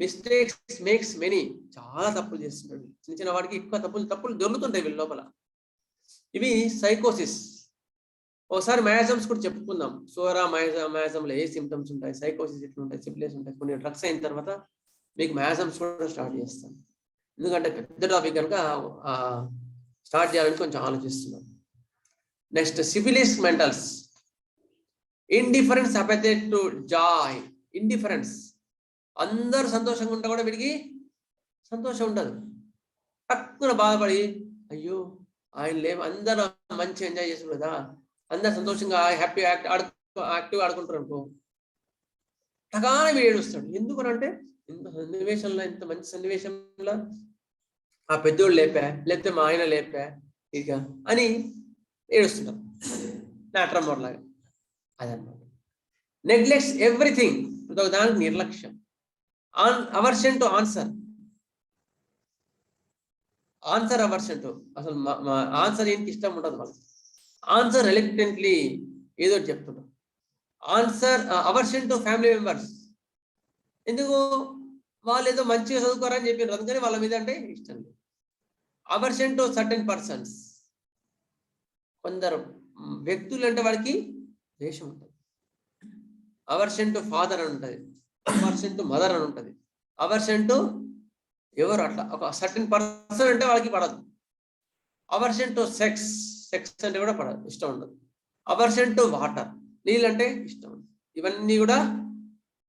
Mistakes makes many, చాలా తప్పులు చేస్తున్నాడు. చిన్న వాడికి ఎక్కువ తప్పులు దొరుకుతుంటాయి వీళ్ళ లోపల. ఇవి సైకోసిస్. ఒకసారి మయాజమ్స్ కూడా చెప్పుకుందాం. సోరా మయాజంలో ఏ సిమ్టమ్స్ ఉంటాయి, సైకోసిస్ ఎట్లా ఉంటాయి, సిప్లేస్ ఉంటాయి. కొన్ని డ్రగ్స్ అయిన తర్వాత మీకు మయాజమ్స్ కూడా స్టార్ట్ చేస్తాను. ఎందుకంటే పెద్ద టాపిక్ కనుక స్టార్ట్ చేయాలని కొంచెం ఆలోచిస్తున్నాం. Next, syphilis mentals. Indifference apathetic to joy. Indifference, అందరూ సంతోషంగా ఉంటా కూడా వీడికి సంతోషం ఉండదు. తక్కువ బాధపడి, అయ్యో ఆయన లేవు, అందరూ మంచి ఎంజాయ్ చేస్తారు కదా, అందరు సంతోషంగా హ్యాపీ యాక్టివ్ ఆడుకుంటారు అనుకో, టగానే వీడు ఏడుస్తాడు. ఎందుకనంటే ఇంత సన్నివేశంలో, ఇంత మంచి సన్నివేశంలో ఆ పెద్దోళ్ళు లేకపోతే మా ఆయన లేపా ఇక అని ఏడుస్తున్నాం. నాట్రమోర్ లాగా అదనమాట. నెగ్లెక్ట్స్ ఎవ్రీథింగ్, దానికి నిర్లక్ష్యం. Aversion to answer, answer aversion to, అసలు ఆన్సర్ ఏంటి ఇష్టం ఉండదు వాళ్ళకి. ఆన్సర్ రిలక్టెంట్లీ ఏదో చెప్తున్నారు. Answer aversion to family members, ఎందుకు వాళ్ళు ఏదో మంచిగా చదువుకోరని చెప్పారు అందుకని వాళ్ళ మీద అంటే ఇష్టం లేదు. అవర్షన్ టు సర్టెన్ పర్సన్స్, కొందరు వ్యక్తులు అంటే వాడికి ద్వేషం ఉంటుంది. అవర్షన్ టు ఫాదర్ అని ఉంటుంది, అవర్షన్ టు మదర్ అని ఉంటుంది, అవర్షన్ టు ఎవరు అట్లా ఒక సర్టెన్ పర్సన్ అంటే వాళ్ళకి పడదు. అవర్షన్ టు సెక్స్, సెక్స్ అంటే కూడా పడదు, ఇష్టం ఉండదు. అవర్షన్ టు వాటర్, నీళ్ళు అంటే ఇష్టం ఉండదు. ఇవన్నీ కూడా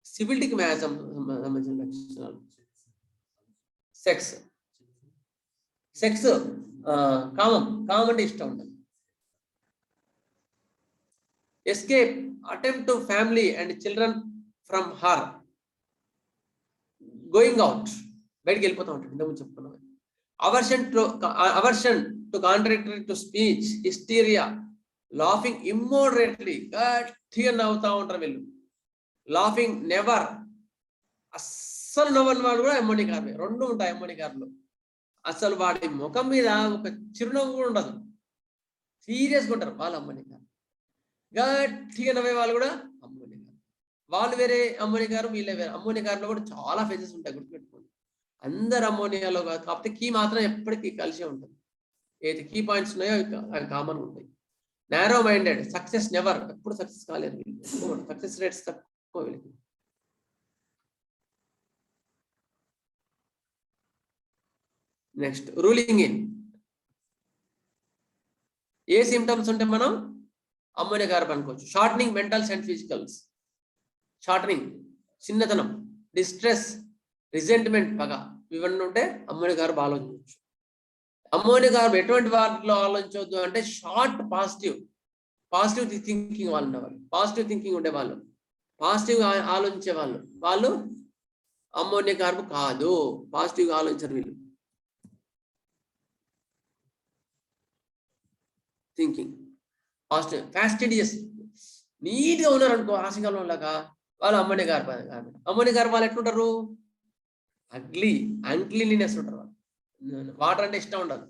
సివిలిటీకి సంబంధించిన లక్షణాలు. సెక్స్, సెక్స్ కామం, కామం అంటే ఇష్టం ఉండదు. Escape, attempt to family and children from her, going out, బయటికి వెళ్ళిపోతూ ఉంటాడు. ఇంతకుముందు చెప్పుకున్నాం. Aversion to contradictory to speech, hysteria, laughing immoderately, గట్టిగా నవ్వుతూ ఉంటారు వీళ్ళు. లాఫింగ్ నెవర్, అస్సలు నవ్వని వాడు కూడా అమ్మోనికారు, రెండు ఉంటాయి అమ్మోనికారులో. అసలు వాడి ముఖం మీద ఒక చిరునవ్వు కూడా ఉండదు, సీరియస్గా ఉంటారు వాళ్ళు అమ్మోనికారు. గట్టిగా నవ్వే వాళ్ళు కూడా అమ్మోనికారు. వాళ్ళు వేరే అమ్మోనికారు, వీళ్ళే వేరే. అమ్మోనికారులో కూడా చాలా ఫేజెస్ ఉంటాయి, గుర్తుపెట్టుకోండి. అందరు అమ్మోనియాలో కాదు, కాకపోతే కీ మాత్రం ఎప్పటికీ కలిసే ఉంటుంది. ఏది కీ పాయింట్స్ ఉన్నాయో అవి కామన్ ఉంటాయి. నారో మైండెడ్, సక్సెస్ నెవర్, ఎప్పుడు సక్సెస్ కాలేదు వీళ్ళు, సక్సెస్ రేట్స్ తక్కువ వీళ్ళకి. Next ruling in, A symptoms ఉంటే మనం అమ్మోనియా గారు అనుకోవచ్చు. షార్టనింగ్ మెంటల్స్ అండ్ ఫిజికల్స్, షార్టనింగ్ చిన్నతనం, డిస్ట్రెస్, రిజెంట్మెంట్, పగ, ఇవన్నీ ఉంటే అమ్మోనియా గారు ఆలోచించవచ్చు. అమ్మోనియా గారు ఎటువంటి వాటిలో ఆలోచించవద్దు అంటే షార్ట్ పాజిటివ్ థింకింగ్ వాళ్ళు ఉండేవాళ్ళు, పాజిటివ్ థింకింగ్ ఉండేవాళ్ళు, పాజిటివ్ ఆలోచించే వాళ్ళు అమ్మోనియా గారు కాదు, పాజిటివ్గా ఆలోచించరు వీళ్ళు. థింకింగ్ పాజిటివ్, ఫ్యాస్టిడియస్, నీట్గా ఉన్నారు అనుకో ఆశకాలం లాగా, వాళ్ళు అమ్మోనియా గారు. అమ్మోనియా గారు వాళ్ళు ఎట్లుంటారు, అంక్లీనెస్ ఉంటారు వాళ్ళు. వాటర్ అంటే ఇష్టం ఉండదు,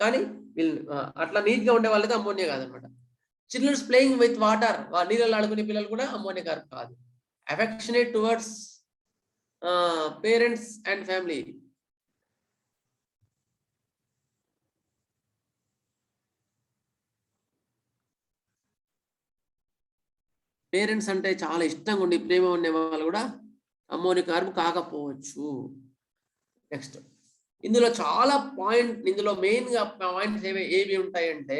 కానీ వీళ్ళు అట్లా నీట్గా ఉండే వాళ్ళకి అమ్మోనియా కాదనమాట. చిల్డ్రన్స్ ప్లేయింగ్ విత్ వాటర్, నీళ్ళలో ఆడుకునే పిల్లలు కూడా అమ్మోనియా గారు కాదు. Affectionate towards parents and family, parents అంటే చాలా ఇష్టంగా ఉండి ప్రేమ ఉండే వాళ్ళు కూడా అమ్మోనియా గారు కాకపోవచ్చు. నెక్స్ట్ ఇందులో చాలా ఇందులో మెయిన్ గా పాయింట్స్ ఏవి ఉంటాయంటే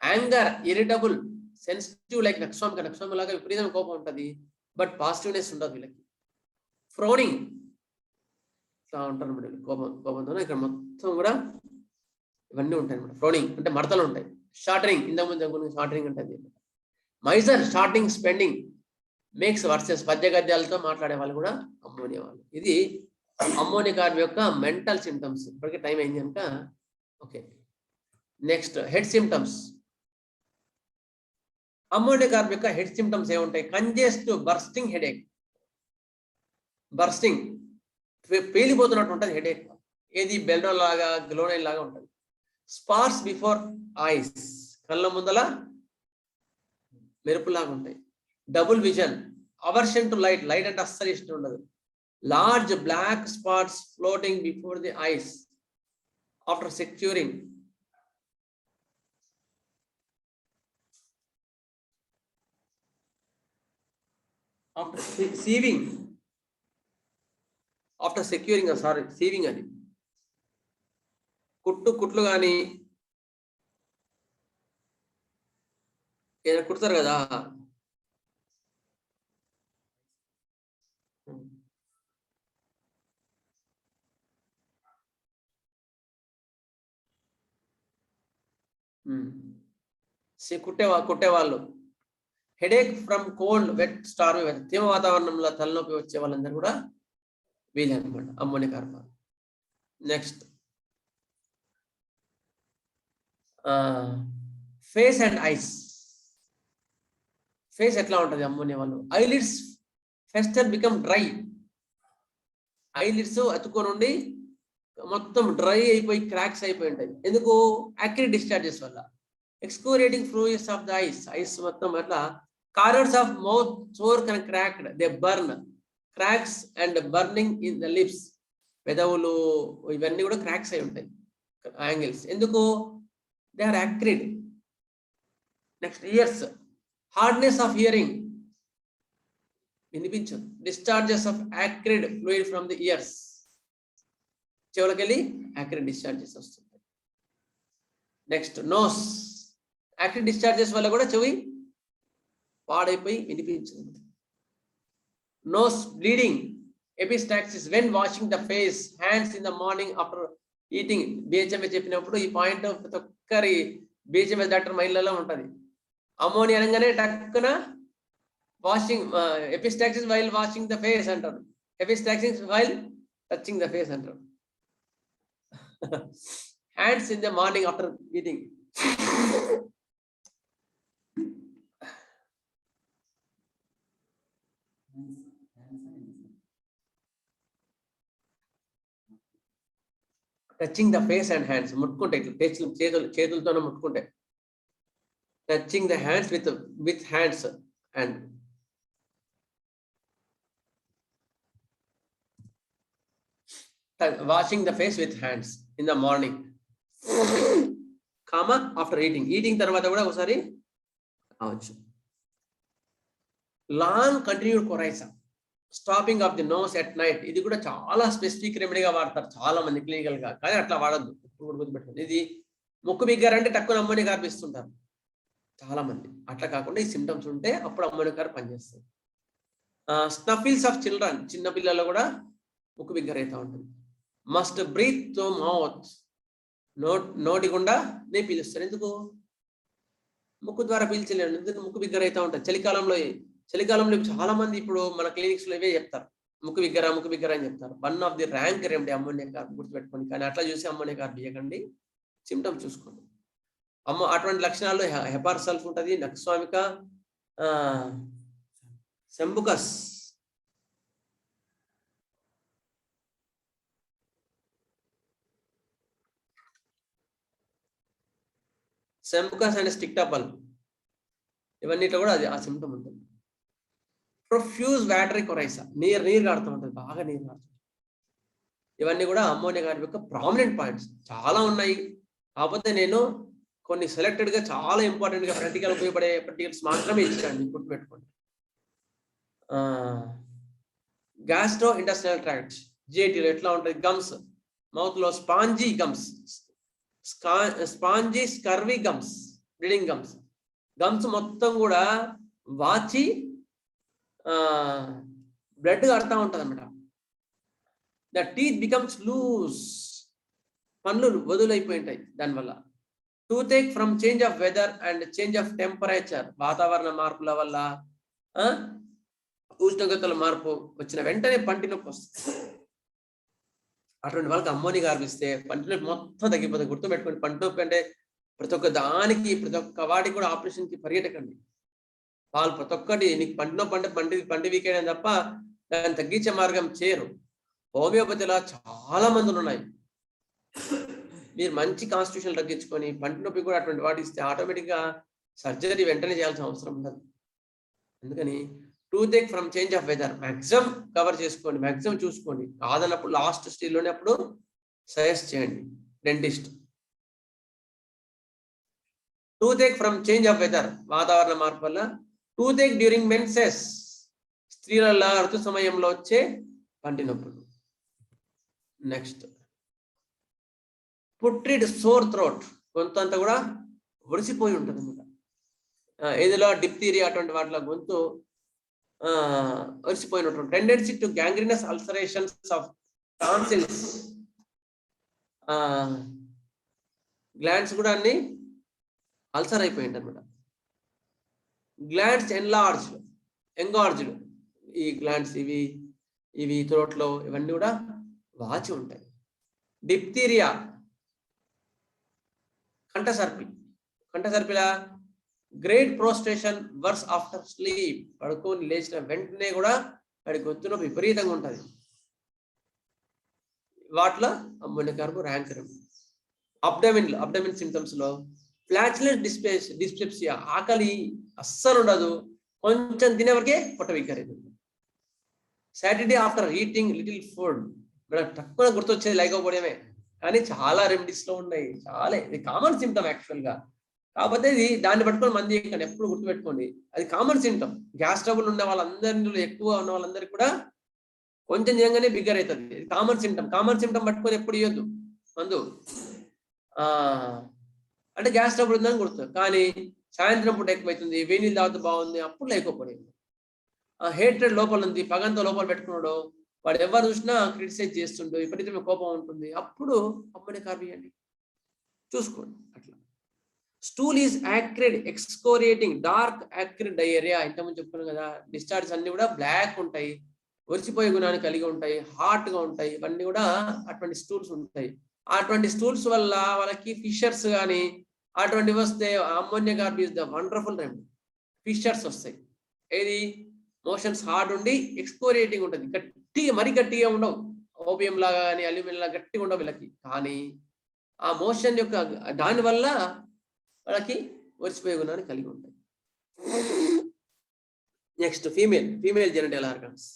యాంగర్, ఇరిటబుల్, సెన్సిటివ్, లైక్ నక్స్వామి లాగా విపరీతమైన కోపం ఉంటుంది, బట్ పాజిటివ్నెస్ ఉండదు వీళ్ళకి. ఫ్రోనింగ్, ఇట్లా ఉంటారు అన్నమాట కోపంతో. ఇక్కడ మొత్తం కూడా ఇవన్నీ ఉంటాయి అన్నమాట. ఫ్రోనింగ్ అంటే మడతలు ఉంటాయి. షార్టరింగ్, ఇంతకుముందు షార్టరింగ్ ఉంటుంది. Miser, starting spending, makes versus, పద్య గద్యాలతో మాట్లాడే వాళ్ళు కూడా అమ్మోనియా వాళ్ళు. ఇది అమ్మోనియా గారి యొక్క మెంటల్ సిమ్టమ్స్. ఇప్పటికే టైం అయింది కనుక okay. Next head symptoms. Ammonia గారి యొక్క హెడ్ సిమ్టమ్స్ ఏముంటాయి? కంజెస్ట్, బర్స్టింగ్ హెడేక్, బర్స్టింగ్ పేలిపోతున్నట్టు ఉంటుంది హెడేక్, ఏది బెల్డో లాగా గ్లోనైన్ లాగా ఉంటుంది. స్పార్స్ బిఫోర్ ఐస్, కళ్ళ ముందల మెరుపులాగా ఉంటాయి. Double vision, aversion to light, light అంటే అస్సలు ఇష్టం ఉండదు. Large black spots floating before the eyes after securing, after sewing, after securing, sorry sewing అది కుట్లు కానీ ఏదైనా కుడతారు కదా, కుట్టేవాళ్ళు. Headache from cold, wet, storm weather, తేమ వాతావరణంలో తలనొప్పి వచ్చే వాళ్ళందరూ కూడా వీళ్ళే అనమాట అమ్మోనియా గారు. Next face and eyes, face ఎట్లా ఉంటుంది అమ్మోనియా వల్ల? Eyelids fester become dry. Eyelids అతుక్కొని ఉండి మొత్తం డ్రై అయిపోయి క్రాక్స్ అయిపోయి ఉంటాయి. ఎందుకు? యాక్రిడ్ డిశ్చార్జెస్ వల్ల. Excoriating fluids of the eyes మొత్తం అట్లా. Corners of mouth sore can cracked, they burn. Cracks and burning in the lips, పెదవులు ఇవన్నీ కూడా క్రాక్స్ అయి ఉంటాయి, యాంగిల్స్. ఎందుకు? They are acrid. Next ears, hardness of hearing, వినిపించదు. Discharges of acrid fluid from the ears, చెవులకి వెళ్ళి యాక్రిడ్ డిశ్చార్జెస్ వస్తుంటాయి. నెక్స్ట్ నోస్, యాక్రిడ్ డిశ్చార్జెస్ వల్ల కూడా చెవి పాడైపోయి వినిపించదు. Nose bleeding, epistaxis when washing the face, hands in the morning after eating. BHMA చెప్పినప్పుడు ఈ పాయింట్ ప్రతి ఒక్కరి బిహెచ్ఎంఏ డాక్టర్ మైండ్లలో ఉంటుంది. అమ్మోనియా అనగానే టక్కున washing, epistaxis while washing the face అంటారు, epistaxis while touching the face అంటారు. Hands in the morning after eating. Touching the face and hands, ముట్టుకుంటే చేతులతోనే ముట్టుకుంటే. Touching the hands with hands and washing the face with hands in the morning, comma after eating తర్వాత కూడా ఒకసారి కావచ్చు. Long continued coryza, stopping of the nose at night. ఇది కూడా చాలా స్పెసిఫిక్ రెమెడీగా వాడతారు చాలా మంది క్లినికల్ గా, కానీ అట్లా వాడద్దు. గుర్తుపెట్టుకోండి, ఇది ముక్కు బిగ్గారంటే తక్కువ అమ్మోనియా కార్పిస్తుంటారు చాలా మంది. అట్లా కాకుండా ఈ సిమ్టమ్స్ ఉంటే అప్పుడు అమ్మోనియా కార్ పనిచేస్తుంది. స్నఫిల్స్ ఆఫ్ చిల్డ్రన్, చిన్న పిల్లల్లో కూడా ముక్కు బిగ్గరైతే ఉంటుంది. మస్ట్ బ్రీత్ టు మౌత్, నోటి గుండా నేను పీలుస్తాను. ఎందుకు? ముక్కు ద్వారా పీల్చలేను, ఎందుకు? ముక్కు బిగ్గరైతే ఉంటుంది. చలికాలంలో చాలా మంది ఇప్పుడు మన క్లినిక్స్ లో ఇవే చెప్తారు, ముక్కు బిగ్గర అని చెప్తారు. One of the rank remedy ammonia carb, గుర్తుపెట్టుకోండి. కానీ అట్లా చూసి అమ్మోనియా కార్బ్ ఇవ్వకండి, సిమ్టమ్స్ చూసుకోండి. అటువంటి లక్షణాలు హెపార్ సల్ఫ్ ఉంటుంది, నక్స్వామిక, సెంబుకస్, అండ్ స్టిక్టాపల్, ఇవన్నిట్లో కూడా అది ఆ సిమ్టమ్ ఉంటుంది. ప్రొఫ్యూజ్ వాటరీ కొరైసా, నీరు కాడుతూ ఉంటుంది, బాగా నీరు కాడుతుంది. ఇవన్నీ కూడా అమ్మోనియా కార్బ్ యొక్క ప్రామినెంట్ పాయింట్స్. చాలా ఉన్నాయి, కాకపోతే నేను కొన్ని సెలెక్టెడ్ గా చాలా ఇంపార్టెంట్ గా ప్రాక్టికల్ ఉపయోగపడే పర్టికల్స్ మాత్రమే ఇచ్చాను, గుర్తుపెట్టుకోండి. గ్యాస్ట్రో ఇంటెస్టినల్ ట్రాక్ట్, జిఐటీలో ఎట్లా ఉంటుంది? గమ్స్, మౌత్ లో spongy gums, spongy scurvy gums, bleeding gums మొత్తం కూడా వాచి బ్లడ్ కడతా ఉంటుంది అనమాట. ద టీత్ బికమ్స్ లూజ్, పళ్ళు వదులైపోయి ఉంటాయి దానివల్ల. Toothache from change of weather and change of temperature, వాతావరణ మార్పుల వల్ల, ఉష్ణోగ్రతల మార్పు వచ్చిన వెంటనే పంటి నొప్పి వస్తుంది. అటువంటి వాళ్ళకి అమ్మోనియా కార్బ్ ఇస్తే పంటి నొప్పి మొత్తం తగ్గిపోతుంది. గుర్తుపెట్టుకోండి, పంటి నొప్పి అంటే ప్రతి ఒక్క దానికి, ప్రతి ఒక్క వాటికి కూడా ఆపరేషన్కి పరిగెట్టకండి. వాళ్ళు ప్రతి ఒక్కటి నీకు పంటి నొప్పి అంటే పంటి వీకేయడం తప్ప దాన్ని తగ్గించే మార్గం చేయరు. హోమియోపతిలో చాలా మందులు ఉన్నాయి. మీరు మంచి కాన్స్టిట్యూషన్ తగ్గించుకొని పంటి నొప్పి కూడా అటువంటి వాటి ఇస్తే ఆటోమేటిక్గా సర్జరీ వెంటనే చేయాల్సిన అవసరం ఉండదు. అందుకని toothache from change of weather maximum cover చేసుకోండి, మ్యాక్సిమం చూసుకోండి. కాదన్నప్పుడు లాస్ట్ స్టేజ్లోనే అప్పుడు సజెస్ట్ చేయండి dentist. Toothache from change of weather, వాతావరణ మార్పు వల్ల. టూతేక్ డ్యూరింగ్ మెన్సెస్, స్త్రీల ఋతు సమయంలో వచ్చే పంటి నొప్పులు. నెక్స్ట్ పుట్రిడ్ సోర్ థ్రోట్, గొంతు అంతా కూడా ఒడిసిపోయి ఉంటుంది అనమాట. ఏదిలో డిప్తీరియా అటువంటి వాటిలో గొంతు ఒడిసిపోయినటువంటి. Tendency to gangrenous ulcerations of tonsils, glands కూడా అన్ని అల్సర్ అయిపోయింది అనమాట. గ్లాండ్స్ ఎంగార్జ్డ్, ఈ గ్లాండ్స్ ఇవి థ్రోట్లో ఇవన్నీ కూడా వాచి ఉంటాయి. డిప్తీరియా, కంఠసర్పిలా great prostration worse after sleep, పడుకొని లేచిన వెంటనే కూడా వాడి గొంతు నొప్పి విపరీతంగా ఉంటుంది. వాటిలో ammonia carb rank. Abdomen symptoms లో ఫ్లాచులెన్స్ డిస్పెప్సియా, ఆకలి అస్సలు ఉండదు, కొంచెం తినేవరకే పొట్ట విగ్గరైంది. Satiety after eating little food, తక్కువ గుర్తొచ్చేది లేకపోవడమే, కానీ చాలా రెమెడీస్ లో ఉన్నాయి. చాలా ఇది కామన్ సిమ్టమ్ యాక్చువల్ గా. కాకపోతే ఇది దాన్ని పట్టుకొని మంది ఇక్కడ ఎప్పుడు గుర్తుపెట్టుకోండి, అది కామన్ సిమ్టమ్. గ్యాస్ ట్రబుల్ ఉన్న వాళ్ళందరిలో ఎక్కువ ఉన్న వాళ్ళందరికీ కూడా కొంచెం చేయగానే బిగ్గర్ అవుతుంది. ఇది కామన్ సిమ్టమ్. కామన్ సిమ్టమ్ పట్టుకొని ఎప్పుడు ఇవ్వద్దు మందు. అంటే గ్యాస్ ట్రబుల్ ఉందని గుర్తు, కానీ సాయంత్రం పూట ఎక్కువైతుంది, వేడి నీళ్ళు తాగుతూ బాగుంది, అప్పుడు లేకపోయింది. హేట్రెడ్ లోపల ఉంది, పగంతో లోపల పెట్టుకున్నాడు, వాడు ఎవరు చూసినా క్రిటిసైజ్ చేస్తుండో, విపరీతమైన కోపం ఉంటుంది, అప్పుడు అమ్మోనియా కార్బ్ ఇవ్వండి, చూసుకోండి. అట్లా స్టూల్ ఈజ్ యాక్రిడ్ ఎక్స్కోరియేటింగ్ డార్క్ యాక్రిడ్ డయేరియా, ఇంతకుముందు చెప్పుకున్నాం కదా. డిశ్చార్జ్ అన్ని కూడా బ్లాక్ ఉంటాయి, ఒరిసిపోయే గుణాన్ని కలిగి ఉంటాయి, హాట్ గా ఉంటాయి, ఇవన్నీ కూడా అటువంటి స్టూల్స్ ఉంటాయి. అటువంటి స్టూల్స్ వల్ల వాళ్ళకి ఫిషర్స్ కానీ అటువంటివి వస్తే ammonia carb is the wonderful remedy. Fissures వస్తాయి, ఏది మోషన్స్ హార్డ్ ఉండి ఎక్స్కోరియేటింగ్ ఉంటుంది, గట్టిగా మరీ గట్టిగా ఉండవు, ఓపియం లాగా కానీ అల్యూమినియం లాగా గట్టిగా ఉండవు వీళ్ళకి, కానీ ఆ మోషన్ యొక్క దాని వల్ల వాళ్ళకి ఒరిసిపోయే గుణాన్ని కలిగి ఉంటాయి. Next female genital organs.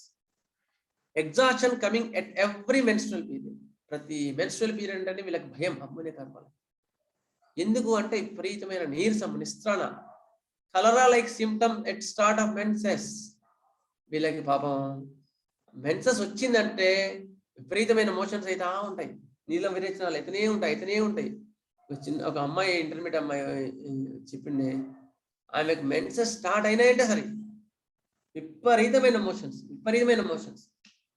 Exhaustion coming at every menstrual period, ప్రతి మెన్స్ట్రల్ పీరియడ్ అంటే వీళ్ళకి భయం అమ్మోనియా కార్బ్ వల్ల. ఎందుకు అంటే విపరీతమైన నీరసం, నిస్త్రాణ, cholera like symptom at start of menses. వీళ్ళకి పాపం మెన్సెస్ వచ్చిందంటే విపరీతమైన మోషన్స్ అయితే ఉంటాయి, నీళ్ళ విరేచనాలు అయితేనే ఉంటాయి. ఒక అమ్మాయి, ఇంటర్మీడియట్ అమ్మాయి చెప్పిండే, ఆమెకు మెన్సెస్ స్టార్ట్ అయినాయంటే సరే విపరీతమైన మోషన్స్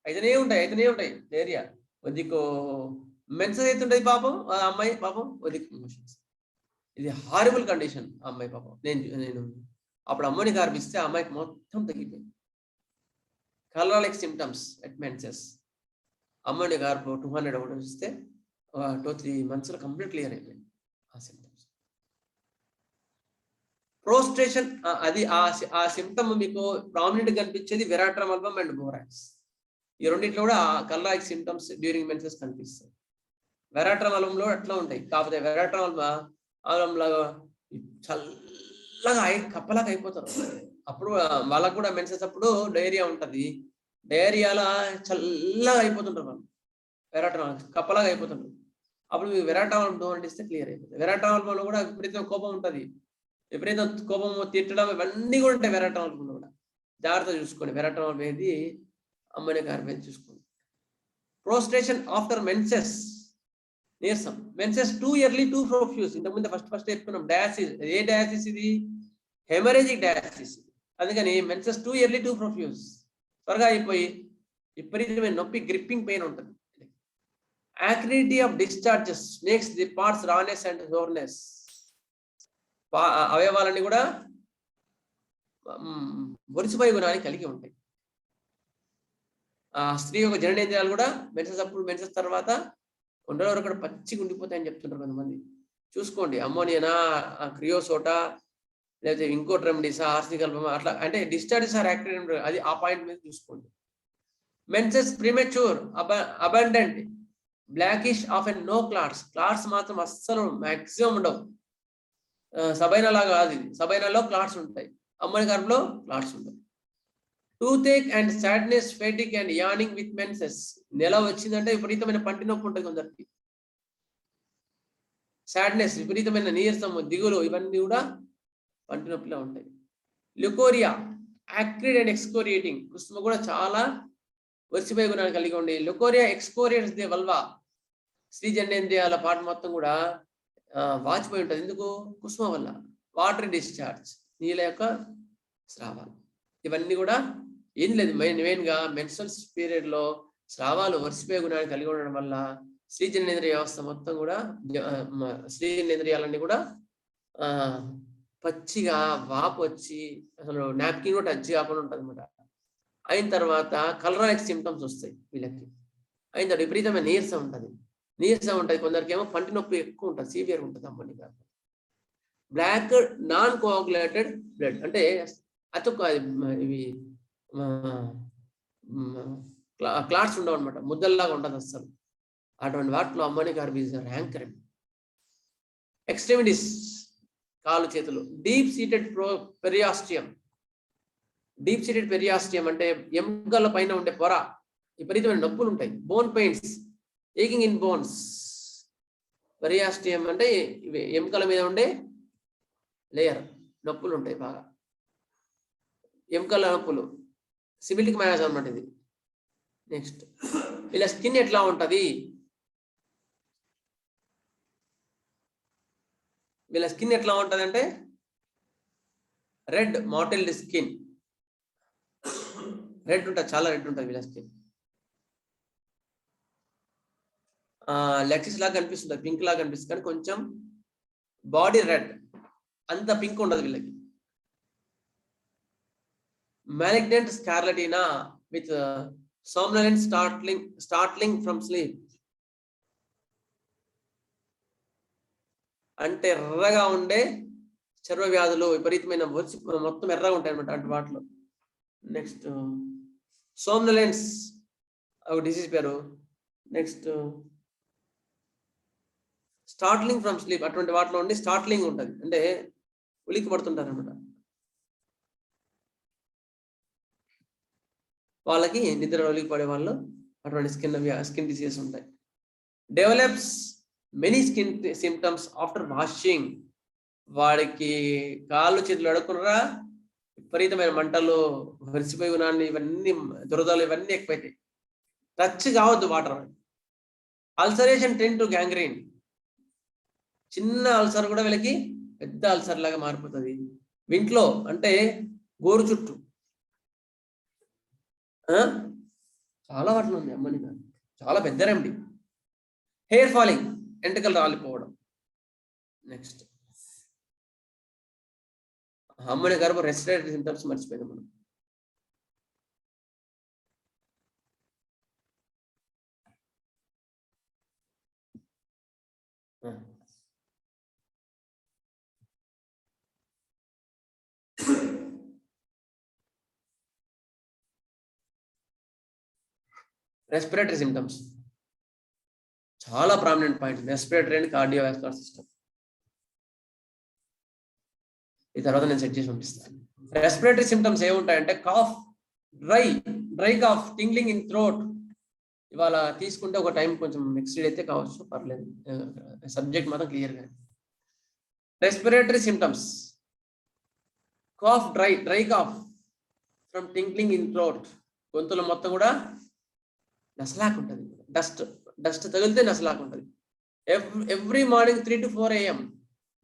అయితేనే ఉంటాయి. ఏరియా వదికో మెన్సెస్ అవుతుంటది పాపం, ఆ అమ్మాయి పాపం వదికి మోషన్స్. ఇది హారిబుల్ కండిషన్. ఆ అమ్మాయి పాపం నేను అప్పుడు అమ్మోనియా కార్బ్ ఇస్తే ఆ అమ్మాయికి మొత్తం తగ్గిపోయింది. Cholera like symptoms at menses, ammonia carb 200 ఒకటి ఇస్తే 2-3 months లో కంప్లీట్ క్లియర్ అయిపోయింది ఆ సిమ్టమ్స్. ప్రోస్ట్రేషన్, అది ఆ సిమ్టమ్ మీకు ప్రామినెంట్ కనిపించేది వెరాట్రమ్ ఆల్బమ్ అండ్ బోరాక్స్. ఈ రెండింటిలో కూడా కలరా లైక్ సిమ్టమ్స్ డ్యూరింగ్ మెన్సెస్ కనిపిస్తాయి. వెరాట్రమ్ ఆల్బంలో అట్లా ఉంటాయి, కాకపోతే వెరాట్రమ్ ఆల్బమ్ లాగా చల్లగా కప్పలాగా అయిపోతారు. అప్పుడు వాళ్ళకు కూడా మెన్సెస్ అప్పుడు డయేరియా ఉంటుంది, డయేరియాలా చల్లగా అయిపోతుంటారు వాళ్ళు, వెరాట్రమ్ కప్పలాగా అయిపోతుంటారు. అప్పుడు వెరాట్రమ్ ఇస్తే క్లియర్ అయిపోతుంది. వెరాట్రమ్ కూడా విపరీతం కోపం ఉంటుంది, విపరీతం కోపం, తిట్టడం, ఇవన్నీ కూడా ఉంటాయి వెరాట్రమ్ కూడా. జాగ్రత్త చూసుకోండి, వెరాట్రమ్ అనేది అమ్మోనియా కార్బ్ చూసుకోండి. ప్రోస్ట్రేషన్ ఆఫ్టర్ మెన్సెస్, నీరసం. Menses too early too profuse, ఇంతకుముందు ఫస్ట్ చెప్పుకున్నాం. డయాసిస్, ఏ డయాసిస్ ఇది? Haemorrhagic diathesis. అందుకని మెన్సెస్ 2 ఇయర్లీ 2 ప్రొఫ్యూస్, త్వరగా అయిపోయి విపరీతమైన నొప్పి, గ్రిప్పింగ్ పెయిన్ ఉంటుంది. Acridity of discharges makes the parts rawness and soreness, అవయవాలన్నీ కూడా ఒరిసిపోయే గుణాన్ని కలిగి ఉంటాయి. స్త్రీ యొక్క జననేంద్రియాలు కూడా మెన్సెస్ అప్పుడు, మెన్సెస్ తర్వాత కొన్ని రోజులు కూడా పచ్చిగా ఉండిపోతాయని చెప్తుంటారు కొంతమంది. చూసుకోండి, అమ్మోనియానా, క్రియోసోటా, లేకపోతే ఇంకోటి రెమెడీస్, ఆర్సికల్పమా, అట్లా అంటే డిశ్చార్జెస్ ఆర్ యాక్టివ్, అది ఆ పాయింట్ మీద చూసుకోండి. Menses premature, abundant, blackish, off and no clots మాత్రం అస్సలు మాక్సిమం ఉండవు. సబైనా లాగా కాదు ఇది, సబైనాలో క్లాట్స్ ఉంటాయి, అమ్మోనియా కార్బ్లో క్లాట్స్ ఉండవు. Toothache and sadness, fatigue and yawning with menses, నెల వచ్చిందంటే విపరీతమైన పంటి నొప్పి ఉంటుంది కొందరికి. సాడ్నెస్, విపరీతమైన నీరసము, దిగులు, ఇవన్నీ కూడా పంటి నొప్పిలో ఉంటాయి. ల్యూకోరియా, యాక్రిడ్ అండ్ ఎక్స్కోరియేటింగ్, కుసుమ కూడా చాలా ఒరిసిపోయే గుణాన్ని కలిగి ఉండి. ల్యూకోరియా ఎక్స్కోరియేట్స్ ది వల్వా, స్త్రీ జననేంద్రియాల పాటు మొత్తం కూడా వాచిపోయి ఉంటుంది. ఎందుకు? కుసుమ వల్ల. వాటర్ డిశ్చార్జ్, నీళ్ళ యొక్క స్రావాలు, ఇవన్నీ కూడా ఏం లేదు, మెయిన్గా మెన్స్ట్రల్ పీరియడ్ లో స్రావాలు ఒరిసిపోయే గుణాన్ని కలిగి ఉండడం వల్ల స్త్రీ జననేంద్రియ వ్యవస్థ మొత్తం కూడా, స్త్రీ జననేంద్రియాలన్నీ కూడా పచ్చిగా వాపు వచ్చి అసలు నాప్కిన్ కూడా టచ్ కాకుండా ఉంటుంది అనమాట. అయిన తర్వాత కలరాలిక్ సిమ్టమ్స్ వస్తాయి వీళ్ళకి. అయిన తర్వాత విపరీతమైన నీరసం ఉంటుంది. కొందరికి ఏమో పంటి నొప్పి ఎక్కువ ఉంటుంది, సివియర్ ఉంటుంది ammonia carb. Black non coagulated blood అంటే అతొక్క ఇవి క్లాట్స్ ఉండవు అనమాట, ముద్దల్లాగా ఉండదు అసలు. అటువంటి వాటిలో ammonic carb is ranker. Extremities కాలు చేతులు. Deep seated periosteum. Deep seated periosteum అంటే ఎముకల పైన ఉండే పొర, విపరీతమైన నొప్పులు ఉంటాయి. Bone pains, aching in bones. Periosteum అంటే ఎముకల మీద ఉండే లేయర్, నొప్పులు ఉంటాయి బాగా, ఎముకల నొప్పులు, సిబిలిక్ మ్యారేజ్ అనమాట ఇది. నెక్స్ట్ ఇలా స్కిన్ ఎట్లా ఉంటది, వీళ్ళ స్కిన్ ఎట్లా ఉంటుంది అంటే రెడ్ మాటిల్డ్ స్కిన్. రెడ్ ఉంటుంది, చాలా రెడ్ ఉంటుంది వీళ్ళ స్కిన్. లెక్సిస్ లాగా కనిపిస్తుంది, పింక్ లాగా కనిపిస్తుంది, కానీ కొంచెం బాడీ రెడ్, అంత పింక్ ఉండదు వీళ్ళకి. malignant scarlatina with somnolent startling from sleep. అంటే ఎర్రగా ఉండే చర్మ వ్యాధులు, విపరీతమైన మొత్తం ఎర్రగా ఉంటాయి అనమాట అటు వాటిలో. నెక్స్ట్ సోమ్నలెన్స్ ఒక డిసీజ్ పేరు. నెక్స్ట్ స్టార్ట్లింగ్ ఫ్రమ్ స్లీప్, అటువంటి వాటిలో ఉండి స్టార్ట్లింగ్ ఉంటుంది, అంటే ఉలిక్కి పడుతుంటారు అనమాట. వాళ్ళకి నిద్ర ఉలికి పడే వాళ్ళు అటువంటి స్కిన్ డిసీజెస్ ఉంటాయి. Develops many skin symptoms after washing. వాడికి కాళ్ళు చేతులు అడుక్కునరా, విపరీతమైన మంటలు, వరిసిపోయి ఉన్నాన్ని, ఇవన్నీ దురదలు, ఇవన్నీ ఎక్కువైతాయి. టచ్ కావద్దు water. Ulceration ten to gangrene. చిన్న అల్సర్ కూడా వీళ్ళకి పెద్ద అల్సర్ లాగా మారిపోతుంది. వింట్లో అంటే గోరు చుట్టూ చాలా వాటిలో ఉంది అమ్మని గారు, చాలా పెద్ద రెమెడీ. హెయిర్ ఫాలింగ్, ఎంటకలు రాలిపోవడం. నెక్స్ట్ అమ్మని గారు రెస్పిరేటరీ సింప్టమ్స్ మర్చిపోయింది మనం. రెస్పిరేటరీ సింప్టమ్స్ చాలా prominent point. Respiratory and cardiovascular system. ఈ తర్వాత నేను సెట్ చేసి పంపిస్తాను. రెస్పిరేటరీ సింప్టమ్స్ ఏముంటాయంటే cough, dry cough, tingling in throat. ఇవాళ తీసుకుంటే ఒక టైం కొంచెం ఎక్స్టెండ్ అయితే కావచ్చు, పర్లేదు, సబ్జెక్ట్ మాత్రం క్లియర్గా. Respiratory symptoms cough, dry cough from tingling in throat. గొంతులో మొత్తం కూడా నసలాకు ఉంటుంది, డస్ట్ తగిలితే నసలాకు ఉంటుంది. ఎవ్రీ మార్నింగ్ 3 to 4 AM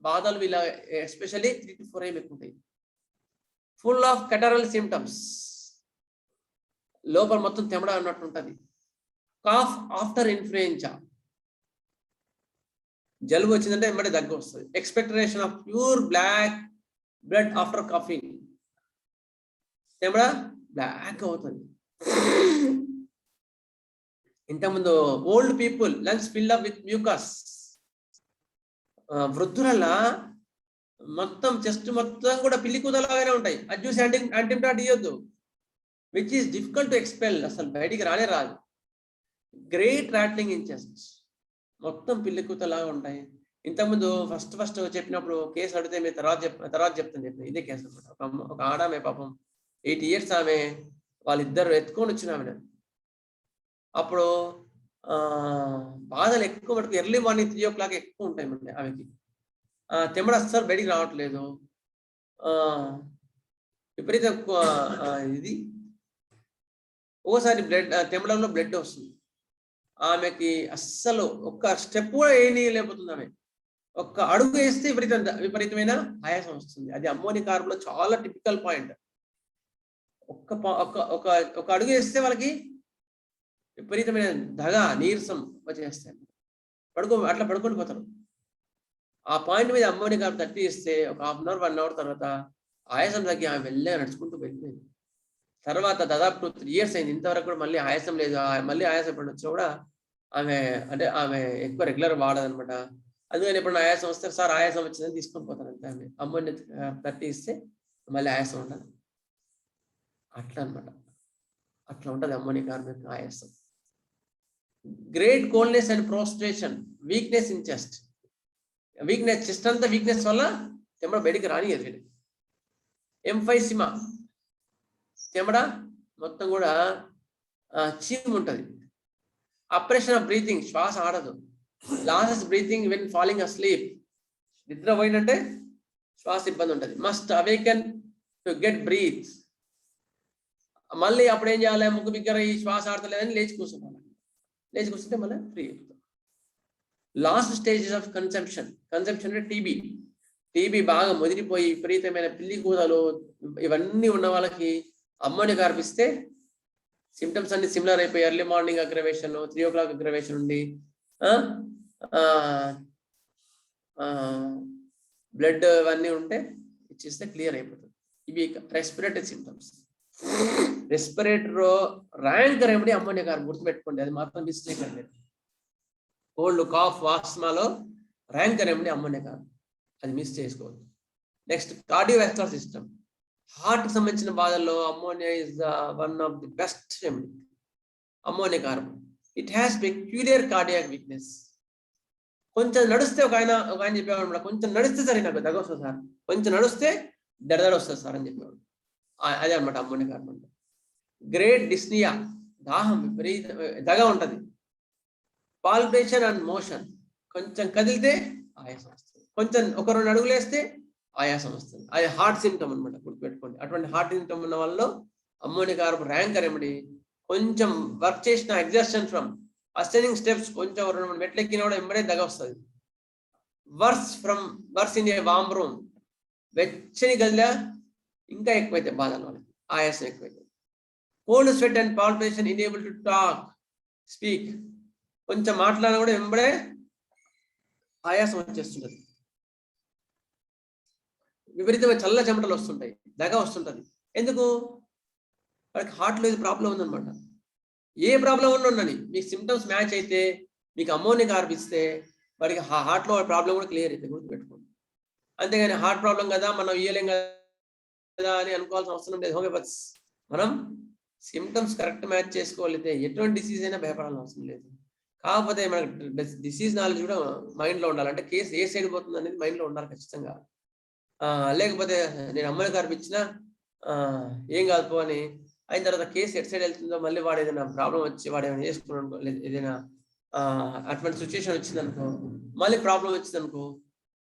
బాధలు వీళ్ళ ఎస్పెషల్లీ 3 to 4 AM ఎక్కువ ఉంటాయి. ఫుల్ ఆఫ్ కెటరల్ సిమ్టమ్స్, లోపల మొత్తం తెమడ అన్నట్టు ఉంటుంది. కాఫ్ ఆఫ్టర్ ఇన్ఫ్లుయెంజా, జలుబు వచ్చిందంటే వెంబడి దగ్గు వస్తుంది. Expectoration of pure black blood after coughing. తెమడ బ్లాక్ అవుతుంది. ఇంతకుముందు old people lungs fill up with mucus. వృద్ధుల మొత్తం చెస్ట్ మొత్తం కూడా పిల్లి కూదలాగానే ఉంటాయి. అది చూసి యాంటీబయాటిక్ ఇవ్వద్దు, which is difficult to expel. అసలు బయటికి రాదు. గ్రేట్ రాట్లింగ్ ఇన్ చెస్ట్, మొత్తం పిల్లి కూతలాగా ఉంటాయి. ఇంతకుముందు ఫస్ట్ చెప్పినప్పుడు కేసు అడిగితే మీరు తర్వాత చెప్తాను చెప్పిన ఇదే కేసు అనమాట. ఒక ఆడామె పాపం 8 years ఆమె, వాళ్ళిద్దరు ఎత్తుకొని వచ్చిన ఆమె. అప్పుడు బాధలు ఎక్కువ మటుకు ఎర్లీ మార్నింగ్ 3 o'clock ఎక్కువ ఉంటాయి అండి ఆమెకి. తెమ్మడ అస్సలు బయటికి రావట్లేదు, విపరీత ఇది. ఒకసారి తెమ్మడంలో బ్లడ్ వస్తుంది ఆమెకి. అస్సలు ఒక్క స్టెప్ కూడా లేకపోతుంది ఆమె. ఒక్క అడుగు వేస్తే విపరీతమైన ఆయాసం వస్తుంది. అది అమ్మోనిక్ కార్బ్ లో చాలా టిపికల్ పాయింట్. ఒక అడుగు వేస్తే వాళ్ళకి విపరీతమైన దగ, నీరసం వచ్చేస్తాయి. అట్లా పడుకొని పోతారు. ఆ పాయింట్ మీద అమ్మోనిక్ కార్బ్ 30 ఇస్తే ఒక 1/2 hour 1 hour తర్వాత ఆయాసం తగ్గి ఆమె వెళ్ళే నడుచుకుంటూ వెళ్ళిపోయింది. తర్వాత దాదాపు 3 years అయింది, ఇంతవరకు కూడా మళ్ళీ ఆయాసం లేదు. మళ్ళీ ఆయాసం పడి వచ్చినా కూడా ఆమె ఎక్కువ రెగ్యులర్ వాడదనమాట. అందుకని ఇప్పుడు ఆయాసం వస్తే సార్ ఆయాసం వచ్చిందని తీసుకొని పోతాను అంతే. అమ్మోనియా 30 ఇస్తే మళ్ళీ ఆయాసం ఉండదు. అట్లా అనమాట. అట్లా ఉంటుంది అమ్మోనియా కార్బోనేట్ ఆయాసం. Great coldness and prostration, weakness in chest. Weakness, chest అంతా వీక్నెస్ వల్ల చెమట బయటికి రానియదు వీళ్ళు. ఎంఫైసిమా, చెమట మొత్తం కూడా చీమ్ ఉంటుంది. అప్రెషన్ ఆఫ్ బ్రీతింగ్, శ్వాస ఆడదు. Loses breathing when falling asleep, నిద్ర పోయినంటే శ్వాస ఇబ్బంది ఉంటుంది. Must awaken to get breath, మళ్ళీ అప్పుడు ఏం చేయాలి, ముక్కు బిగ్గర ఈ శ్వాస ఆడతలేదని లేచి కూర్చోవాలి. లేచి కూర్చుంటే మళ్ళీ ఫ్రీ అయిపోతుంది. Last stages of consumption, consumption అంటే టీబీ బాగా ముదిరిపోయి విపరీతమైన పిల్లి కూదలు ఇవన్నీ ఉన్న వాళ్ళకి అమ్మోనియా కార్పిస్తే సిమ్టమ్స్ అన్ని సిమిలర్ అయిపోయి early morning aggravation, 3 o'clock aggravation ఉండి బ్లడ్ అవన్నీ ఉంటే ఇచ్చిస్తే క్లియర్ అయిపోతుంది. ఇవి respiratory symptoms. Respiratory rank remedy ammonia carb, గుర్తుపెట్టుకోండి, అది మాత్రం మిస్టేక్ అండి. కోల్డ్, కాఫ్, ఆస్మాలో ర్యాంక్ రెమెడీ అమ్మోనియా కార్బ్, అది మిస్ చేసుకోవద్దు. నెక్స్ట్ కార్డియోవాస్కులర్ సిస్టమ్, హార్ట్ కి సంబంధించిన బాధల్లో ammonia is the one of the best remedy. Ammonia carb, it has peculiar cardiac weakness. కొంచెం నడిస్తే ఒక ఆయన చెప్పేవాడు, కొంచెం నడిస్తే సరే నాకు దగ్గ వస్తుంది సార్, కొంచెం నడిస్తే దడదడ వస్తుంది సార్ అని చెప్పేవాడు. అదే అనమాట అమ్మోనియా కార్బ్ అంటే. గ్రేట్ డిస్నియా, దాహం విపరీత దగ ఉంటుంది. పాల్పేషన్ అండ్ మోషన్, కొంచెం కదిలితే ఆయాసం వస్తుంది, కొంచెం 1-2 అడుగులు వేస్తే ఆయాసం వస్తుంది. అది హార్ట్ సిమ్టమ్ అనమాట, గుర్తుపెట్టుకోండి. అటువంటి హార్ట్ సిమ్టమ్ ఉన్న వాళ్ళు అమ్మోనియా కార్బ్ ర్యాంక్ రెమెడీ. కొంచెం వర్క్ చేసిన ఎగ్జర్షన్ ఫ్రమ్ అస్టెనింగ్ స్టెప్స్, కొంచెం 2-3 మెట్లు ఎక్కిన కూడా ఎంబడే దగ వస్తుంది. Worse in a warm room, వెచ్చని గదిలో ఇంకా ఎక్కువైతే బాధలు వాళ్ళకి, ఆయాసం ఎక్కువైతే. Cold sweat and palpitation, unable to talk, speak, కొంచెం మాట్లాడినా కూడా వెంబడే ఆయాసం వచ్చేస్తుంటది. విపరీతమైన చల్ల చెమటలు వస్తుంటాయి, దగ వస్తుంటది. ఎందుకు? వాడికి హార్ట్లో ఇది ప్రాబ్లం ఉందన్నమాట. ఏ ప్రాబ్లం ఉండని మీకు సిమ్టమ్స్ మ్యాచ్ అయితే, మీకు అమ్మోనియా కార్బ్ ఇస్తే వాడికి హార్ట్లో ప్రాబ్లం కూడా క్లియర్ అయితే, గుర్తుపెట్టుకోండి. అంతేగాని హార్ట్ ప్రాబ్లం కదా మనం ఇయ్యలేం కదా అని అనుకోవాల్సిన అవసరం లేదు. హోమియోపతి మనం సిమ్టమ్స్ కరెక్ట్ మ్యాచ్ చేసుకోగలిగితే ఎటువంటి డిసీజ్ అయినా భయపడాల్సిన అవసరం లేదు. కాకపోతే మనకు డిసీజ్ నాలెడ్జ్ కూడా మైండ్లో ఉండాలి. అంటే కేసు ఏ సైడ్ పోతుంది అనేది మైండ్లో ఉండాలి ఖచ్చితంగా. లేకపోతే నేను అమ్మోనియా కార్బ్ ఇచ్చినా ఏం కాదు పో అని అయిన తర్వాత కేసు ఎటు సైడ్ వెళ్తుందో, మళ్ళీ వాడు ఏదైనా ప్రాబ్లం వచ్చి వాడు ఏమైనా చేసుకున్నాడు, ఏదైనా అటువంటి సిచ్యువేషన్ వచ్చిందనుకో, మళ్ళీ ప్రాబ్లం వచ్చిందనుకో,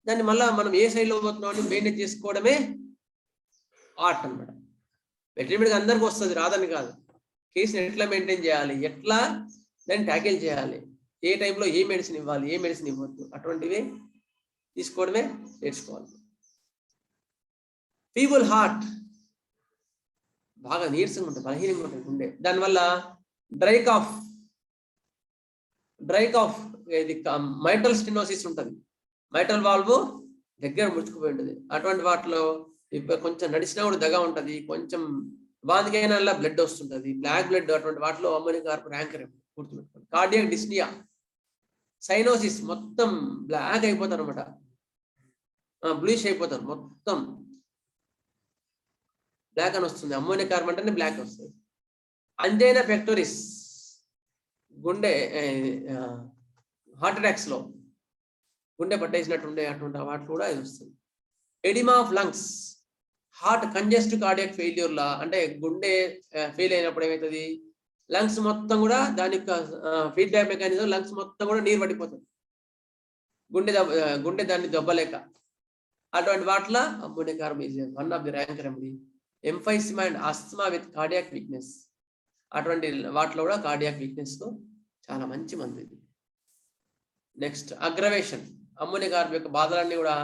దాన్ని మళ్ళీ మనం ఏ సైడ్లో పోతున్నాం అని మెయింటైన్ చేసుకోవడమే ఆర్ట్ అనమాట. వెటర్నరీగా అందరికీ వస్తుంది, రాదని కాదు. కేసుని ఎట్లా మెయింటైన్ చేయాలి, ఎట్లా దాన్ని ట్యాకిల్ చేయాలి, ఏ టైంలో ఏ మెడిసిన్ ఇవ్వాలి, ఏ మెడిసిన్ ఇవ్వద్దు, అటువంటివి తీసుకోవడమే నేర్చుకోవాలి. ఫీబుల్ హార్ట్, బాగా నీరసంగా ఉంటుంది, బలహీనంగా ఉంటుంది గుండె. దానివల్ల డ్రై కాఫ్, ఇది మైటల్ స్టెనోసిస్ ఉంటుంది, మైటల్ వాల్వ్ దగ్గర ముడుచుకుపోయి ఉంటుంది. అటువంటి వాటిలో కొంచెం నడిచినా కూడా దగ ఉంటుంది, కొంచెం వాంతికైనా బ్లడ్ వస్తుంటుంది, బ్లాక్ బ్లడ్. అటువంటి వాటిలో అమ్మోనియా కార్బ్ ర్యాంక్ గుర్తుపెట్టుకోండి. కార్డియాక్ డిస్నియా, సైనోసిస్, మొత్తం బ్లాక్ అయిపోతారు అనమాట, బ్లూష్ అయిపోతారు, మొత్తం బ్లాక్ అని వస్తుంది. అమ్మోనియా కార్బ్ అంటేనే బ్లాక్ వస్తుంది. అంజైనా పెక్టోరిస్, గుండె హార్ట్ అటాక్స్ లో గుండె పట్టేసినట్టుండే అటువంటి వాటిలో కూడా ఇది వస్తుంది. Oedema of lungs, heart congestive cardiac failure లా, అంటే గుండె ఫెయిల్ అయినప్పుడు ఏమవుతుంది, లంగ్స్ మొత్తం కూడా దాని యొక్క ఫీడ్బ్యాక్ మెకానిజం, లంగ్స్ మొత్తం కూడా నీరు పడిపోతుంది, గుండె దాన్ని దెబ్బలేక. అటువంటి వాటిలో ammonia carb is one of the rank remedy. Emphysema and asthma with cardiac weakness, అటువంటి వాటిలో కూడా కార్డియాక్ వీక్నెస్ కు చాలా మంచి మందు ఇది. నెక్స్ట్ అగ్రవేషన్, అమ్మోనియా కార్బ్ యొక్క బాధలన్నీ కూడా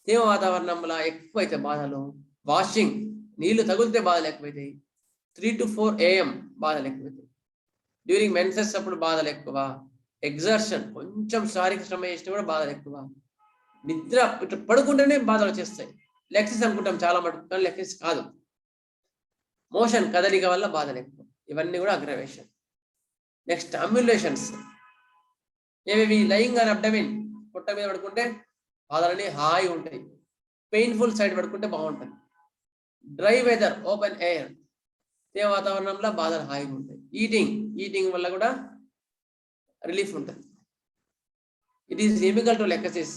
తేమ వాతావరణంలో ఎక్కువైతే బాధలు, వాషింగ్, నీళ్లు తగిలితే బాధలు ఎక్కువైతాయి, 3 to 4 AM బాధలు ఎక్కువైతాయి, డ్యూరింగ్ మెన్సెస్ అప్పుడు బాధలు ఎక్కువ, ఎగ్జర్షన్, కొంచెం శారీరక శ్రమ చేసినా కూడా బాధలు ఎక్కువ, నిద్ర ఇట్లా పడుకుంటేనే బాధలు వచ్చేస్తాయి. లెక్సిస్ అనుకుంటాం చాలా మటుకు, కానీ లెక్సిస్ కాదు, మోషన్ కదలిక వల్ల బాధలు ఎక్కువ. ఇవన్నీ కూడా అగ్రవేషన్. నెక్స్ట్ అమ్యులేషన్స్, ఏవి లయింగ్ ఆన్ అబ్డమిన్, పొట్ట మీద పడుకుంటే బాధలన్నీ హాయి ఉంటాయి. పెయిన్ఫుల్ సైడ్ పడుకుంటే బాగుంటుంది. డ్రై వెదర్, ఓపెన్ ఎయిర్, తేమ వాతావరణంలో బాధలు హాయిగా ఉంటాయి. ఈటింగ్ వల్ల కూడా రిలీఫ్ ఉంటుంది. It is inimical to lachesis.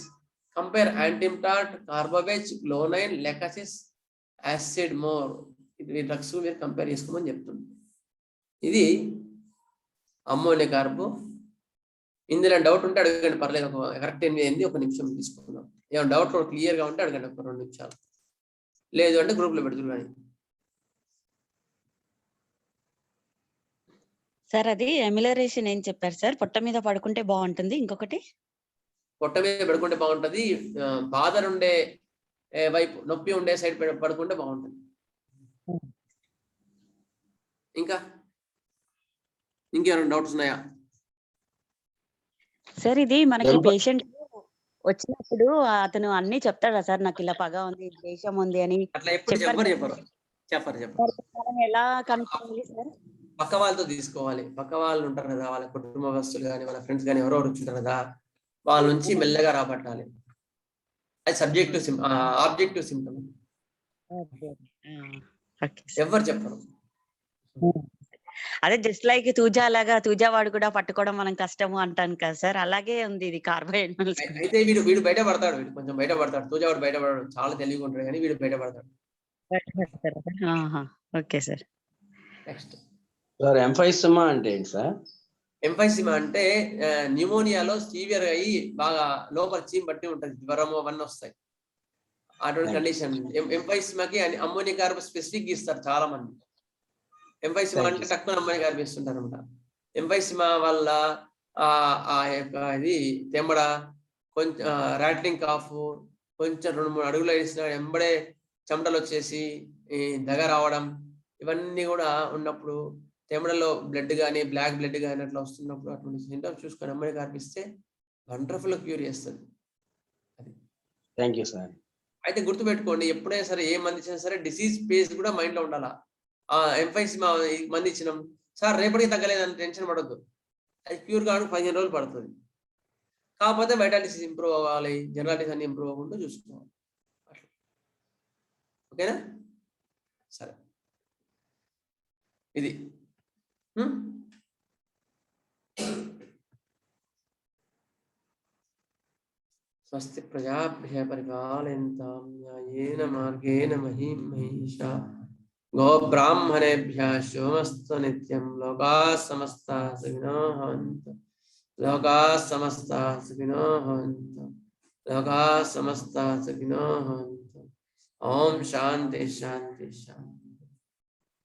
Compare antim tart, carbo veg, glonoine, lachesis, acid mur. ఇది డ్రగ్స్ మీరు కంపేర్ చేసుకోమని చెప్తుంది. ఇది అమ్మోనియా కార్బో. ఇందులో డౌట్ ఉంటే అడగండి, పర్లేదు. కరెక్ట్ 8 1 నిమిషం తీసుకుందాం. ఏమైనా డౌట్ క్లియర్గా ఉంటే అడగండి, ఒక 2 నిమిషాలు. లేదు అంటే గ్రూప్లో పెడుతురు కానీ. సార్ అది ఎమిలరేషన్ ఏం చెప్పారు సార్? పొట్ట మీద పడుకుంటే బాగుంటుంది. ఇంకొకటి పొట్ట మీద పడుకుంటే బాగుంటుంది. బాధ ఉండే వైపు, నొప్పి ఉండే సైడ్ పడుకుంటే బాగుంటుంది. ఇంకేమైనా డౌట్స్ ఉన్నాయా సార్? ఇది మనకి పేషెంట్ వచ్చినప్పుడు అతను అన్ని చెప్తాడా సార్? నాకు ఇలా పగ ఉంది, ద్వేషం ఉంది అని అట్లా ఎప్పుడు చెప్పరు. ఎలా కనుక్కోవాలి సార్? పక్క వాళ్ళతో తీసుకోవాలి. పక్క వాళ్ళు ఉంటారు కదా, వాళ్ళ కుటుంబస్తులు కానీ వాళ్ళ ఫ్రెండ్స్ కానీ ఎవరెవరు వచ్చుంటారు కదా, వాళ్ళ నుంచి మెల్లగా రాబట్టాలి. అది ఆబ్జెక్టివ్ సిమ్టమ్. ఎవరు చెప్పరు. అదే జస్ట్ లైక్ తూజా లాగా, తూజా వాడు కూడా పట్టుకోవడం మనం కష్టము అంటాను కదా సార్, అలాగే ఉంది ఇది కార్బోహైడ్రేట్స్. అయితే వీడు బయటపడతాడు. వీడు కొంచెం బయటపడతాడు. తూజా వాడు బయటపడాడు, చాలా తెలివిగా ఉంటాడు కానీ వీడు బయటపడతాడు. Okay sir. Next sir emphysema అంటే ఏంటి సార్? ఎంఫైసిమా అంటే న్యూమోనియాలో సివియర్ అయ్యి బాగా లోపల చీమ్ బట్టి ఉంటుంది, జ్వరము అవన్నీ వస్తాయి. అటువంటి కండిషన్. ఎంఫైసిమాకి అమ్మోనియా కార్బో స్పెసిఫిక్ ఇస్తారు చాలా మంది. ఎంఫైసిమా అంటే తక్కువ అమ్మాయి కనిపిస్తుంటారు అనమాట. ఎంఫైసిమా వల్ల ఆ యొక్క ఇది తెమ్మడ, కొంచెం రాట్లింగ్ కాఫ్, కొంచెం 2-3 అడుగులు వేసిన ఎంబడే చెమటలు వచ్చేసి దగ రావడం, ఇవన్నీ కూడా ఉన్నప్పుడు, తెమ్మడలో బ్లడ్ కానీ బ్లాక్ బ్లడ్ కానీ అట్లా వస్తున్నప్పుడు అటువంటి సింటమ్స్ చూసుకొని అమ్మాయి కనిపిస్తే వండర్ఫుల్ క్యూర్ చేస్తుంది. Thank you sir. అయితే గుర్తుపెట్టుకోండి, ఎప్పుడైనా సరే ఏ మంది ఇచ్చినా సరే డిసీజ్ పేజ్ కూడా మైండ్ లో ఉండాలా. ఎంఫైసిమా మంది ఇచ్చినాం సార్, రేపటికి తగ్గలేదని టెన్షన్ పడద్దు. అది క్యూర్ కావడానికి 15 రోజులు పడుతుంది. కాకపోతే వైటాలిటీస్ ఇంప్రూవ్ అవ్వాలి, జనరాలిటీస్ అన్ని ఇంప్రూవ్ అవ్వకుండా చూసుకోవాలి. ఓకేనా? సరే, ఇది స్వస్తి ప్రజాభ్య పరిపాలయంతాం న్యాయేన మార్గేణ మహీం మహిషా గోబ్రాహ్మణేభ్యः శుభమస్తు నిత్యం. లోకాः సమస్తాः సుఖినో భవంతు. లోకాः సమస్తాः సుఖినో భవంతు. లోకాः సమస్తాः సుఖినో భవంతు. ఓం శాంతి శాంతి శాంతి.